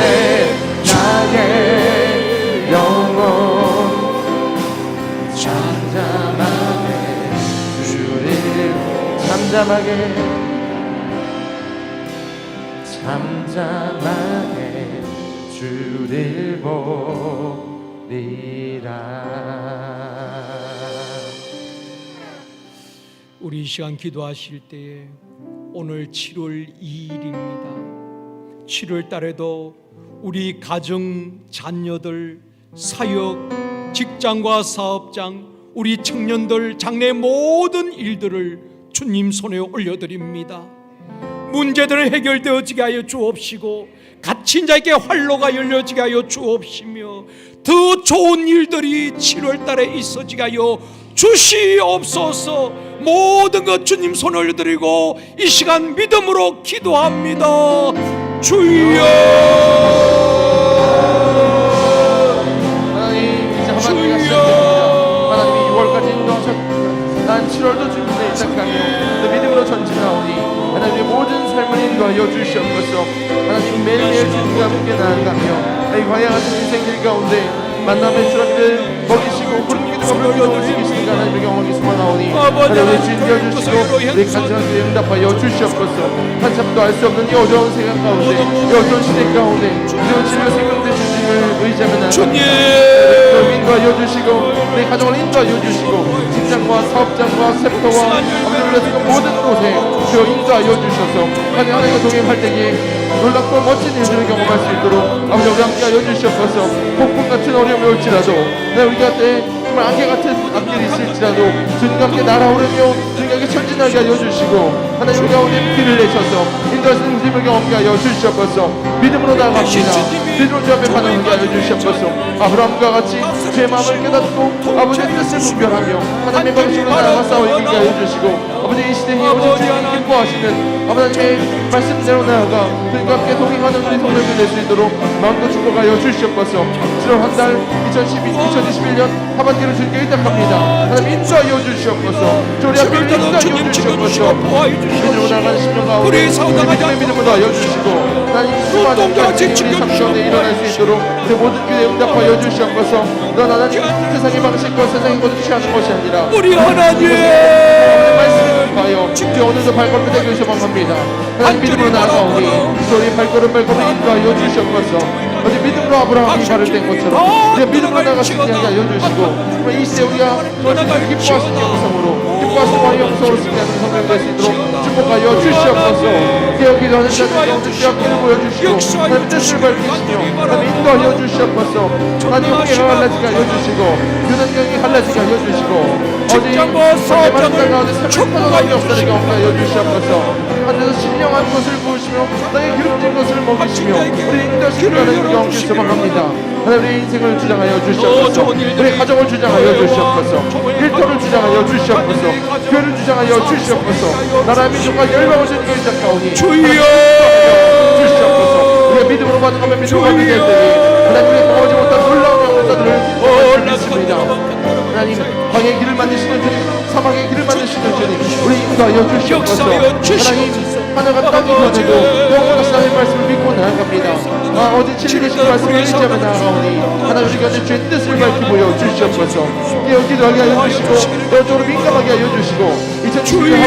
나의 영혼 잠잠하게 주를 잠잠하게 주를 보리라. 우리 이 시간 기도하실 때에 오늘 7월 2일입니다. 7월 달에도 우리 가정, 자녀들, 사역, 직장과 사업장, 우리 청년들, 장래 모든 일들을 주님 손에 올려드립니다. 문제들은 해결되어지게 하여 주옵시고 갇힌 자에게 활로가 열려지게 하여 주옵시며 더 좋은 일들이 7월 달에 있어지게 하여 주시옵소서. 모든 것 주님 손에 올려드리고 이 시간 믿음으로 기도합니다. 주여. 하나님 이제 한마디가 시작됩니다. 하나님이 6월까지 인도하셨고 난 7월도 주님의 시작하며 또 믿음으로 전진하오니 하나님의 모든 삶을 인도하여 주시옵소서. 하나님 매일매일 주님과 함께 나아가며 이 광야 같은 인생길 가운데 만남의 주님을 먹이시고 푸른 기도가 불러주고 움직이시니까 하나님의 경험이 소망하오니 하나님의 주인 되어주시고 우리 간절한 기도에 응답하여 주시옵소서. 한참도 알 수 없는 이 어려운 생각 가운데 이 어려운 시대 가운데 이런 치료 생명되신 주님을 의지하며 나아갑니다. 인도하여 주시고 우리 가정을 인도하여 주시고 직장과 사업장과 섹터와 아버지 모든 곳에 주여 인도하여 주셔서 하나님과 동행할 때에 놀랍고 멋진 일들을 경험할 수 있도록 아버지 우리 함께하여 주시옵소서. 폭풍 같은 어려움이 올지라도 우리가 정말 안개 같은 앞길이 있을지라도 주님과 함께 날아오르며 주님과 함께 전진하게 하여 주시고 하나님 우리 가운데 길을 내셔서 인도하시는 힘을 경험하게 하여 주시옵소서. 믿음으로 나아갑니다. 믿음으로 주 앞에 반응하게 하여 주시옵소서. 아브라함과 같이 제 마음을 깨닫고 아버지의 뜻을 분별하며 하나님의 방식으로 나아가 싸우게 하여 주시고 아버지 이 시대에 오직 주님이 기뻐하시는 아버지의 말씀대로 나아가 그들과 함께 동행하는 우리 동료들 될 수 있도록 마음도 축복하여 주시옵소서. 7월 한 달 2021년 하반기를 주님께 의탁합니다. 하나님 인도하여 주시옵소서. 우리 앞에 인도하여 주시옵소서. 믿음으로 나아가는 10년 가운데 우리 믿음으로 하여 주시고 하나님 수많은 우리 삶 가운데 일어날 수 있도록 그 모든 기도에 응답하여 주시옵소서. 넌 하나님 세상의 방식과 세상의 것을 취하는 것이 아니라 우리 하나님 말씀을 인도하여 주여 오늘도 발걸음을 되기 소망합니다. 하나님 믿음으로 나아가오니 주의 발걸음을 인도하여 주시옵소서. 어제 믿음으로 아브라함이 발을 댄 것처럼 우리가 믿음으로 나아갈 수 있게 하여 주시고 정말 이 시대 우리가 주님을 기뻐하시는 영성으로 기뻐하시는 영성으로 쓰게 하는 성령 될 수 있도록 축복하여 주시옵소서. 깨어 기도하는 자들 가운데 깨어 보여주시고 하나님 뜻을 밝히시며 하나님 인도하여 주시옵소서. 하나님 형제가 갈라지게 하여 주시고 유난경이 갈라지게 하여 주시고 어제 이 마지막 가운데 생명하는 역사를 가운데 하여 주시옵소서. 하늘에서 신령한 것을 부으시며 땅에 기름진 것을 먹이시며 우리 인도하시는 하나님 영께 소망합니다. 하나님 우리 인생을 주장하여 주시옵소서. 우리 가정을 주장하여 주시옵소서. 일터를 주장하여 주시옵소서. 교회를 주장하여 주시옵소서. 나라 민족과 열방을 주님께 시작하오니 주여 주시옵소서. 우리가 믿음으로 받는 믿음으로 받는 자들이 하나님 우리가 보지 못한 놀라운 역사들을 믿습니다. 하나님 광야의 길을 만드시는 주님 사막의 길을 만드시는 주님 우리 인도하여 주시옵소서. 하나님 하나가 땅이 변해도 영원하신 하나님의 말씀을 믿고 나아갑니다. 어제 진리되신 말씀을 의지하며 나아가오니 하나님 우리가 주의 뜻을 밝히고 주시옵소서. 깨어 기도하게 하여 주시고 영적으로 민감하게 하여 주시고 2016년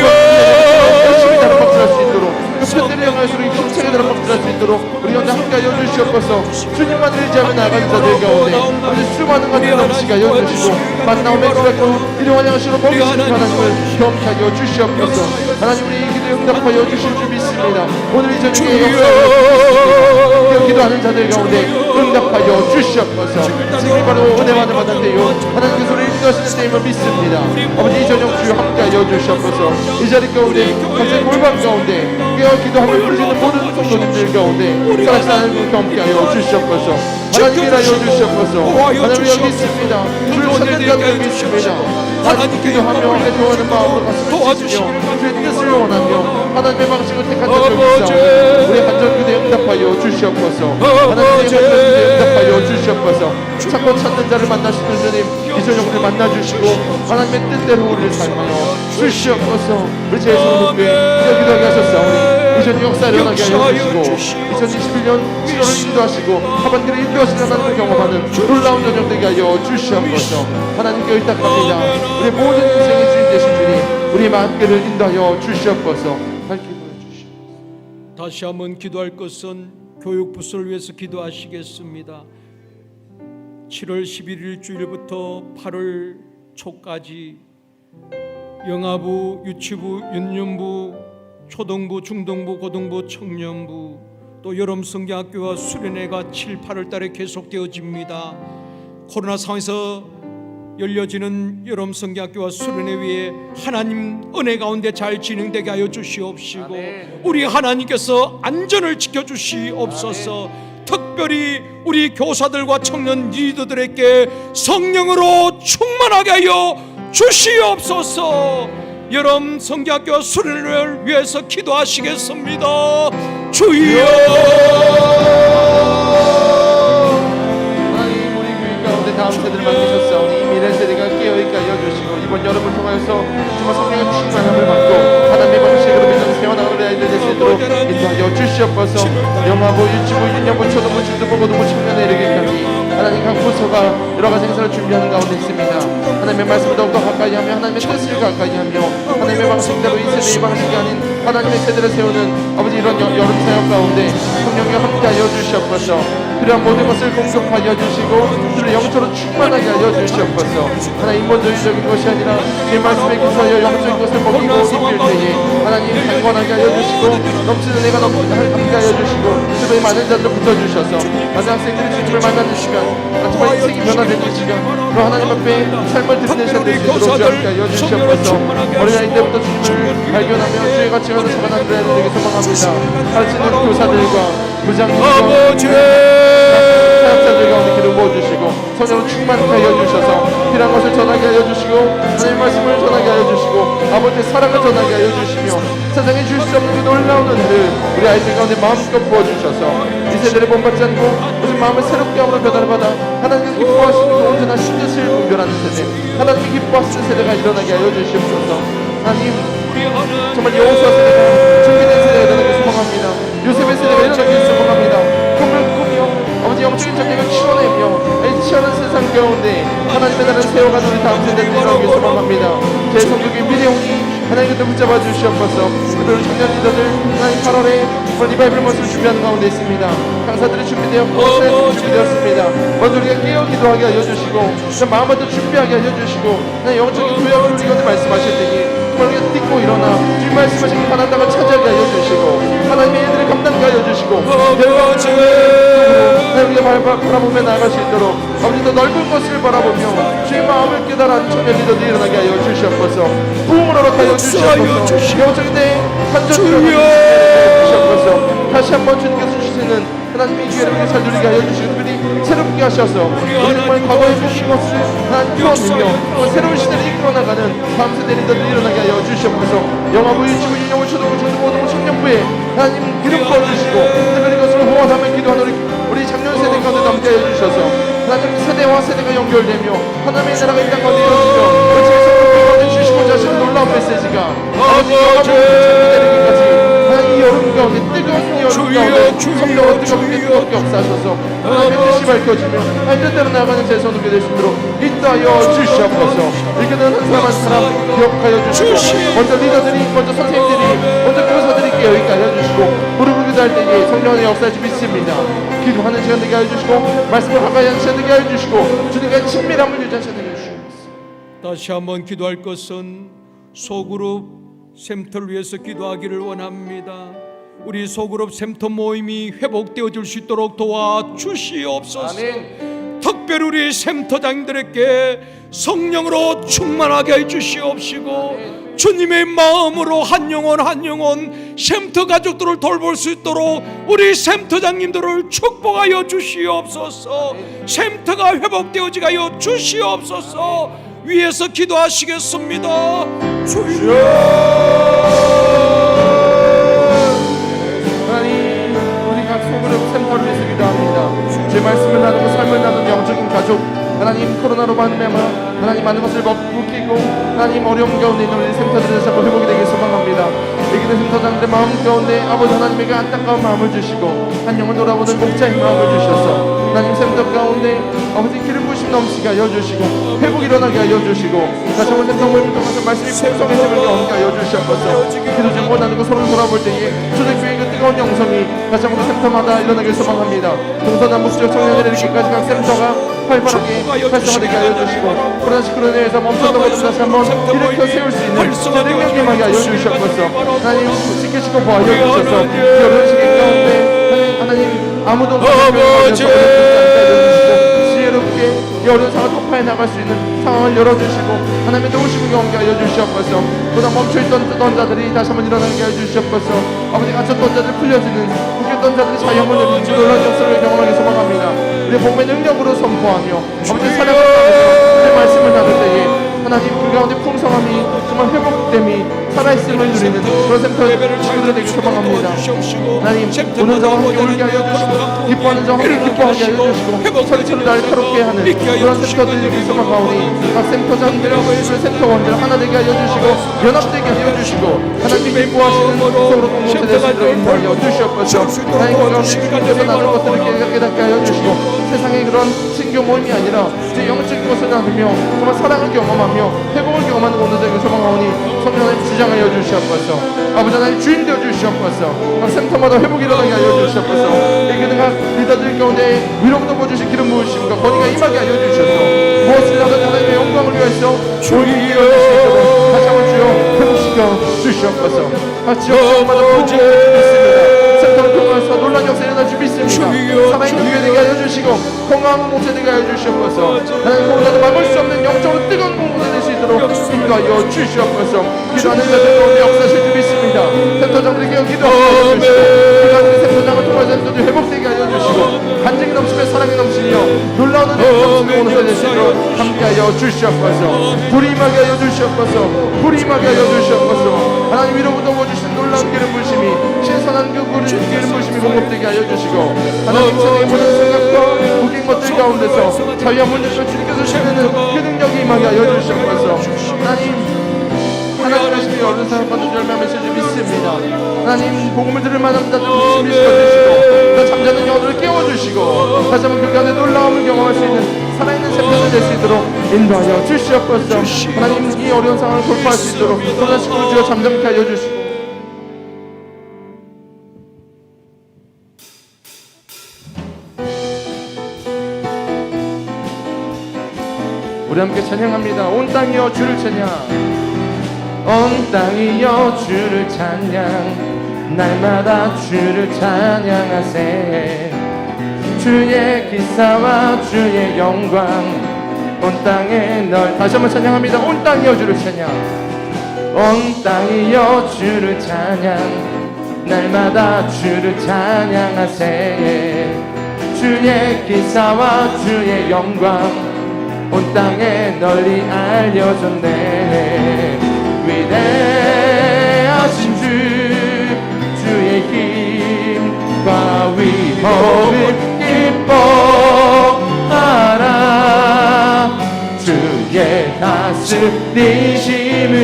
열심히 나를 박수할 수 있도록 그 편들을 향하여서 우리 힘차게 나를 박수할 수 있도록 우리 혼자 함께 하여 주시옵소서. 주님만 의지하며 나아가는 자들 가운데 우리 수많은 것들 넘치게 하여 주시고 만나오며 주라고 일용한 양식으로 먹이시는 하나님을 경쾌하여 주시옵소서. 하나님 우리 이 기도에 응답하여 주실 줄 믿습니다. 오늘 이 저녁에 역사를 기도하는 자들 가운데 응답하여 주시옵소서. 지금 바로 은혜만을 받았대요. 하나님께서 우리를 인도하시는 때임을 믿습니다. 아버지 이 저녁 주여 함께하여 주시옵소서. 이 자리 가운데 각자의 골방 가운데 깨어 기도하며 부르짖는 모든 성도님들 가운데 살아계신 하나님을 함께하여 주시옵소서. 하나님을 하여 주시옵소서. 하나님 여기 있습니다. 주를 찾는 자들 믿습니다. 하나님 기도하며 우리가 좋아하는 마음으로 가슴을 찢으며 주의 뜻을 원하며 하나님의 방식을 택한 자들 있사오니 우리 간절기도에 응답하여 주시옵소서. 하나님의 간절기도에 응답하여 주시옵소서. 찾고 찾는 자를 만나시는 주님 이 저녁 우리를 만나주시고 하나님의 뜻대로 우리를 삶하여 주시옵소서. 우리 제일 성도께 기도하게 하셨사오니 이 저녁 역사를 일어나게 하여 주시고 2021년 7월을 인도하시고 하반기를 인도하시는 하나님을 경험하는 놀라운 저녁 되게 하여 주시옵소서. 하나님께 의탁합니다. 우리 모든 인생의 주인 되신 주님 우리 마음길을 인도하여 주시옵소서. 밝히고 주시옵소서. 다시 한번 기도할 것은 교육부서를 위해서 기도하시겠습니다. 7월 11일 주일부터 8월 초까지 영아부, 유치부, 유년부, 초등부, 중등부, 고등부, 청년부 또 여름성경학교와 수련회가 7, 8월 달에 계속되어집니다. 코로나 상황에서 열려지는 여름성경학교와 수련회 위에 하나님 은혜 가운데 잘 진행되게 하여 주시옵시고 아멘. 우리 하나님께서 안전을 지켜주시옵소서. 아멘. 특별히 우리 교사들과 청년 리더들에게 성령으로 충만하게 하여 주시옵소서. 여름 성경학교 수련회를 위해서 기도하시겠습니다. 주여. 하나님 우리 교회 가운데 다음 세대를 만드셨사오니 미래 세대가 깨어있게 하여 주시고 이번 여름을 통하여서 정말 성령의 충만함을 받고 하나님의 방식으로 믿는 세워나가는 아이들 될 수 있도록 인도하여 주시옵소서. 영화부, 유치부, 유년부, 초등부, 중등부, 고등부, 청년에 이르기까지 하나님 각 부서가 여러 가지 행사를 준비하는 가운데 있습니다. 하나님의 말씀을 더욱더 가까이 하며 하나님의 뜻을 가까이 하며 하나님의 방식대로 이 세대의 방식이 아닌 하나님의 세대를 세우는 아버지 이런 여름 사역 가운데 성령과 함께하여 주시옵소서. 필요한 모든 것을 공급하여 주시고 그를 영적으로 충만하게 하여 주시옵소서. 하나님 인본주의적인 것이 아니라 제 말씀에 기초하여 영적인 것을 먹이고 입힐 때에 하나님 강건하게 하여 주시고 넘치는 애가 함께 하여 주시고 주변에 많은 자들을 붙여주셔서 많은 학생들이 주님을 만나는 시간 정말 인생이 변화되는 시간 그리고 하나님 앞에 삶을 드리는 시간 될 수 있도록 주 함께 하여 주시옵소서. 어린아이 때부터 주님을 발견하며 주의 가치가 살아가는 자들에게 소망합니다. 가르치는 교사들과 부장님과 사역자들 가운데 기름 부어주시고 성령으로 충만하게 하여 주셔서 필요한 것을 전하게 하여 주시고 하나님의 말씀을 전하게 하여 주시고 아버지의 사랑을 전하게 하여 주시며 세상에 주실 수 없는 그 놀라운 은혜를 우리 아이들 가운데 마음껏 부어주셔서 이 세대를 본받지 않고 무슨 마음을 새롭게 함으로 변화를 받아 하나님께서 기뻐하시는 그 온전한 신뜻을 분별하는 세대 하나님이 기뻐하시는 세대가 일어나게 하여 주시옵소서. 하나님 정말 여호수아 세대가 준비된 세대가 일어나길 소망합니다. 요셉의 세대가 일어나길 소망합니다. 꿈을 꾸며 아버지 영적인 전쟁을 치러내며 이 치열한 세상 가운데 하나님의 나라를 세워가는 우리 다음 세대를 일어나길 소망합니다. 제 성도의 미래오니 하나님의 손을 붙잡아 주시옵소서. 그들 청년 리더들 하나님 8월에 리바이벌 모습을 준비하는 가운데 있습니다. 강사들이 준비되었고 사역이 준비되었습니다. 먼저 우리가 깨어 기도하게 하여 주시고 마음부터 준비하게 하여 주시고 영적인 구약을 우리 가운데 말씀하실 때니 우리가 딛고 일어나 주님 말씀하신 가나안 땅을 차지하게 하여 주시고 하나님의 일들을 감당하게 하여 주시고 우리가 바라보며 나아갈 수 있도록 아버지 더 넓은 것을 바라보며 주의 마음을 깨달아 청년 리더들이 일어나게 하여 주시옵소서. 부흥을 허락하여 주시옵소서. 영적인 내 한전으로 주시옵소서. 다시 한번 주님께서 주시는 하나님의 기회를 우리 잘 누리게 하여 주시고 특별히 새롭게 하셔서 우리 정말 과거의 모든 것을 하나님 풀어내며 새로운 시대를 이끌어나가는 다음 세대 리더들이 일어나게 하여 주시옵소서. 영화부 유치부 유년부 초등부 중등고등부 청년부에 하나님 기름 부어주시고 특별히 이것을 호환하며 기도하는 우리 작년 세대 가운데 남게 하여 주셔서 하나님 세대와 세대가 연결되며 하나님의 나라가 이 땅 가운데 이루어지며 그 집에서 우리 주시고자 하시는 놀라운 메시지가 아버지 영화부 내리기까지 이 여름 가운데 뜨거운 여름 가운데 성령을 뜨겁게 역사하셔서 하나님의 뜻이 밝혀지며 하나님 뜻대로 나아가는 제 손을 될 수 있도록 인도하여 주시옵소서. 이끄는 한 사람 한 사람 기억하여 주시고 먼저 리더들이 먼저 선생님들이 먼저 교사들이 깨어있게 하여 주시고 무릎을 기도할 때에 성령의 역사를 믿습니다. 기도하는 시간 되게 하여 주시고 말씀을 가까이 하는 시간 되게 하여 주시고 주님과 친밀함을 유지하는 시간 되게 해주시옵소서. 다시 한번 기도할 것은 소그룹 샘터를 위해서 기도하기를 원합니다. 우리 소그룹 샘터 모임이 회복되어질 수 있도록 도와주시옵소서. 아멘. 특별히 우리 샘터장들에게 성령으로 충만하게 해주시옵시고 주님의 마음으로 한 영혼 샘터 가족들을 돌볼 수 있도록 우리 샘터장님들을 축복하여 주시옵소서. 샘터가 회복되어지게 하여 주시옵소서. 위에서 기도하시겠습니다. 주여 하나님 우리 각 소그룹 샘터를 위해서 기도합니다. 제 말씀을 나누고 삶을 나누는 영적인 가족 하나님 코로나로 말미암아 하나님 많은 것을 묶이고 하나님 어려움 가운데 있는 우리 샘터들을 자꾸 회복이 되길 소망합니다. 이기는 샘터장들의 마음 가운데 아버지 하나님에게 안타까운 마음을 주시고 한 영을 돌아보는 목자의 마음을 주셔서 하나님 샘터 가운데 아버지 기름 부으심 넘치게 하여 주시고 회복 일어나게 하여 주시고 다시 한번 샘터 모임을 통해서 말씀이 풍성해짐을 경험하게 하여 주시옵소서. 기도 제목을 나누고 서로 돌아볼 때에 초대교회의 그 뜨거운 영성이 다시 한번 샘터마다 일어나길 소망합니다. 동서남북 지역 청년들의 이렇게까지 각 샘터가 활발하게 활성화되게 하여 주시고 코로나19로 인해서 멈췄던 것을 다시 한번 일으켜 세울 수 있는 능력이 임하게 하여 주시옵소서. 하나님 지키시고 보호하여 주셔서 여러 시기 가운데 하나님 아무도 없는 지혜롭게 어려운 상황을 통과해 나갈 수 있는 상황을 열어주시고 하나님의 도우심을 경험하게 하여 주시옵소서. 보다 멈춰있던 자들이 다시 한번 일어나게 하여 주시옵소서. 아버지 갇혔던 자들 풀려지는 묶였던 자들이 자유함을 누리는 놀라운 역사를 경험하게 소망합니다. 우리 복음의 능력으로 선포하며 아버지 사랑을 나누며 우리 말씀을 나눌 때에 하나님 그 가운데 풍성함이 정말 회복됨이 살아있음을 누리는 그런 샘터의 친구들 되길 소망합니다. 하나님 오는 자와 함께 울게 하여 주시고 기뻐하는 자와 함께 기뻐하게 하여 주시고 서로서로 날카롭게 하는 그런 샘터들이 되길 소망하오니 각 샘터장들과 샘터원들 하나 되게 하여 주시고 연합되게 하여 주시고 하나님 기뻐하시는 서로 공동체 되시도록 인도하여 주시옵소서. 하나님 그 가운데 주님께서 나눈 것들을 깨닫게 하여 주시고 세상의 그런 신교 모임이 아니라 제 영적인 것을 나누며 정말 사랑을 경험하며 회복을 경험하는 공동체를 소망하오니 성령 하나님 주장하여 주시옵소서. 아버지 하나님 주인 되어 주시옵소서. 각 센터마다 회복이 일어나게 하여 주시옵소서. 각 리더들 가운데 위로부터 부어주신 기름 부으심과 권위가 임하게 하여 주셔서 무엇이라도 하나님의 영광을 위해서 주여 다시 한번 주여 회복시켜 주시옵소서. 각 지역마다 부흥을 믿습니다. 센터를 통해서 놀란 역사 일어날 줄 믿습니다. 살아있는 교회 되게 하여 주시고 건강한 공동체 되게 하여 주시옵소서. 하나님 코로나도 막을 수 없는 영적으로 뜨거운 공동체 될 수 있도록 인도하여 주시옵소서. 기도하는 자들 가운데 역사하실 줄 믿습니다. 센터장들에게 기도하여 주시고 기도하는 센터장을 통해서 센터들 회복되게 하여 주시고 간증이 넘치며 사랑이 넘치며 놀라운 은혜가 넘치는 공동체 될 수 있도록 함께하여 주시옵소서. 불이 임하게 하여 주시옵소서. 불이 임하게 하여 주시옵소서. 하나님 위로부터 부어주신 놀라운 기름 부으심이 신선한 그 기름 부으심이 공급되게 하여 주시고 하나님 세상의 모든 생각과 웃긴 것들 가운데서 자유한 문제를 주님께서 주시는 그 능력이 임하게 하여 주시옵소서. 하나님의 심히 어른 사람과도 열매하면서 믿습니다. 하나님 복음을 들을 만한 자들 부심이 시켜주시고 잠자는 영혼들을 깨워주시고 다시 한번 그 가운데 놀라움을 경험할 수 있는 살아있는 샘터가 될 수 있도록 인도하여 주시옵소서. 하나님 이 어려운 상황을 돌파할 수 있도록 또다시 구주여 잠잠케 하여 주시고 우리 함께 찬양합니다. 온 땅이여 주를 찬양. 온 땅이여 주를 찬양. 날마다 주를 찬양하세. 주의 기사와 주의 영광 온 땅에 널 다시 한번 찬양합니다. 온 땅이여 주를 찬양. 온 땅이여 주를 찬양. 날마다 주를 찬양하세. 주의 기사와 주의 영광 온 땅에 널리 알려졌네. 위대하신 주 주의 힘과 위엄을 기뻐하라. 주의 다스리심을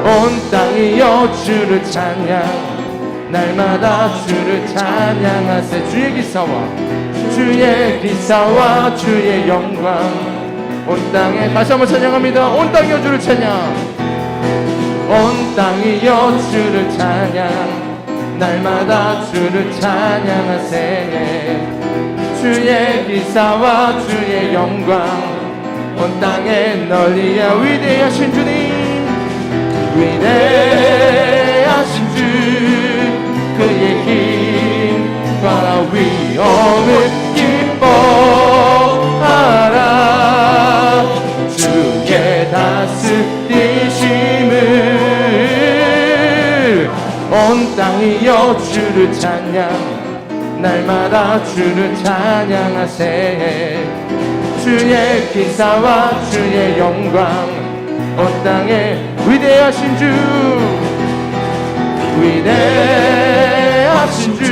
온 땅이여 주를 찬양. 날마다 주를 찬양하세. 주의 기사와 주의 영광 온 땅에 다시 한번 찬양합니다. 온 땅이여 주를 찬양. 온 땅이여 주를 찬양. 날마다 주를 찬양하세. 주의 기사와 주의 영광 온 땅에 널리야. 위대하신 주님 위대하신 주 그의 힘과 위엄을 기뻐하라. 주의 다스리심을 온 땅이여 주를 찬양. 날마다 주를 찬양하세. 주의 기사와 주의 영광 온 땅에 위대하신 주 위대하신 주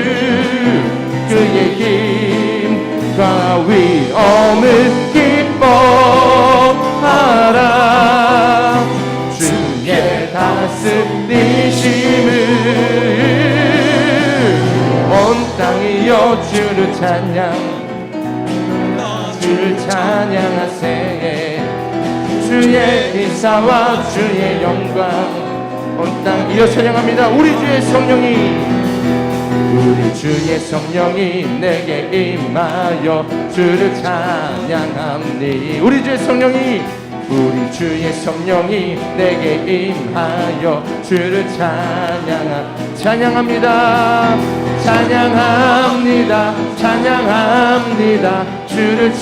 그의 힘과 위엄을 기뻐하라. 주의 다스리심을 온 땅이여 주를 찬양. 주를 찬양하세. 주의 기사와 주의 영광 온 땅 이어 찬양합니다. 우리 주의 성령이 내게 임하여 주를 찬양합니. 우리 주의 성령이 내게 임하여 주를 찬양합니다. 주를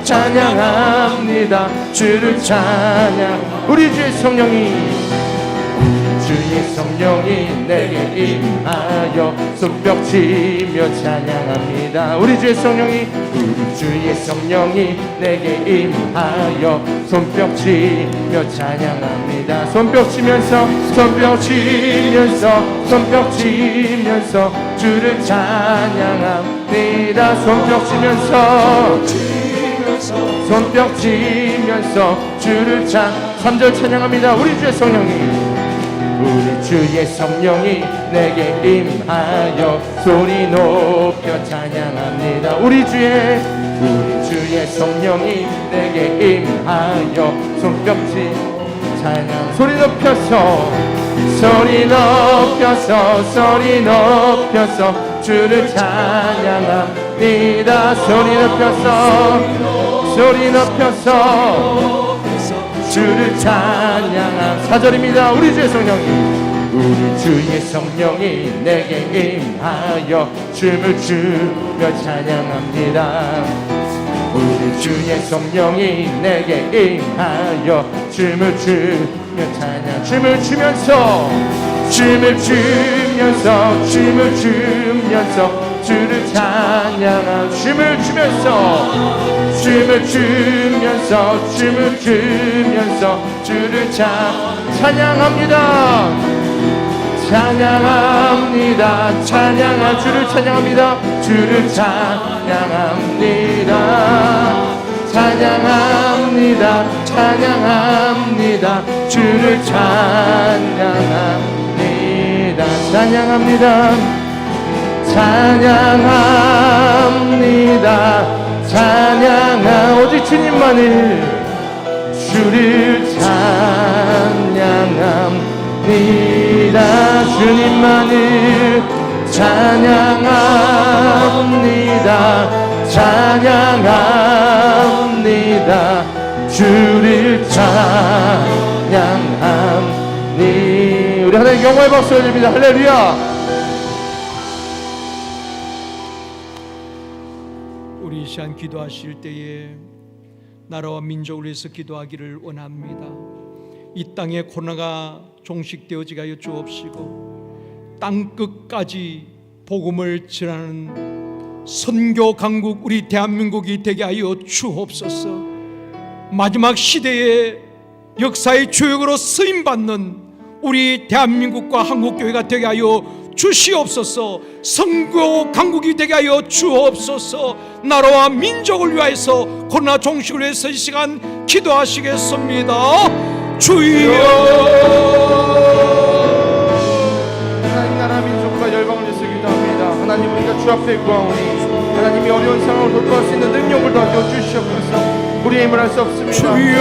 찬양합니다. 주를 찬양. 우리 주의 성령이 내게 임하여 손뼉치며 찬양합니다. 우리 주의 성령이 내게 임하여 손뼉치며 찬양합니다. 손뼉치면서 주를 찬양합니다. 손뼉치면서 주를 3절 찬양합니다. 우리 주의 성령이 내게 임하여 소리 높여 찬양합니다. 우리 주의 성령이 내게 임하여 손뼉치 찬양. 소리 높여서 주를 찬양합니다. 소리 높여서 주를 찬양한 4절입니다. 우리 주의 성령이 내게 임하여 춤을 추며 찬양합니다. 우리 주의 성령이 내게 임하여 춤을 추며 찬양. 춤을 추면서 주를 찬양한. 춤을 추면서 주를 찬양합니다. 주를 찬양합니다. 주를 찬양합니다. 찬양합니다. 찬양하 오직 주님만을 주를 찬양합니다. 주님만을 찬양합니다. 찬양합니다. 주를 찬양합니다. 우리 하나님 영광의 박수 올립니다. 할렐루야. 우리 이 시간 기도하실 때에 나라와 민족을 위해서 기도하기를 원합니다. 이 땅에 코로나가 종식되어지게 하여 주옵시고 땅 끝까지 복음을 전하는 선교 강국 우리 대한민국이 되게 하여 주옵소서. 마지막 시대에 역사의 주역으로 쓰임받는 우리 대한민국과 한국교회가 되게 하여 주시옵소서. 선교 강국이 되게 하여 주옵소서. 나라와 민족을 위하여서 코로나 종식을 위해서 이 시간 기도하시겠습니다. 주여. 하나님 나라 민족과 열방을 위해서 기도합니다. 하나님 우리가 주 앞에 구하오니 하나님이 어려운 상황을 돌파할 수 있는 능력을 더하여 주시옵소서. 우리의 힘을 할 수 없습니다. 주여.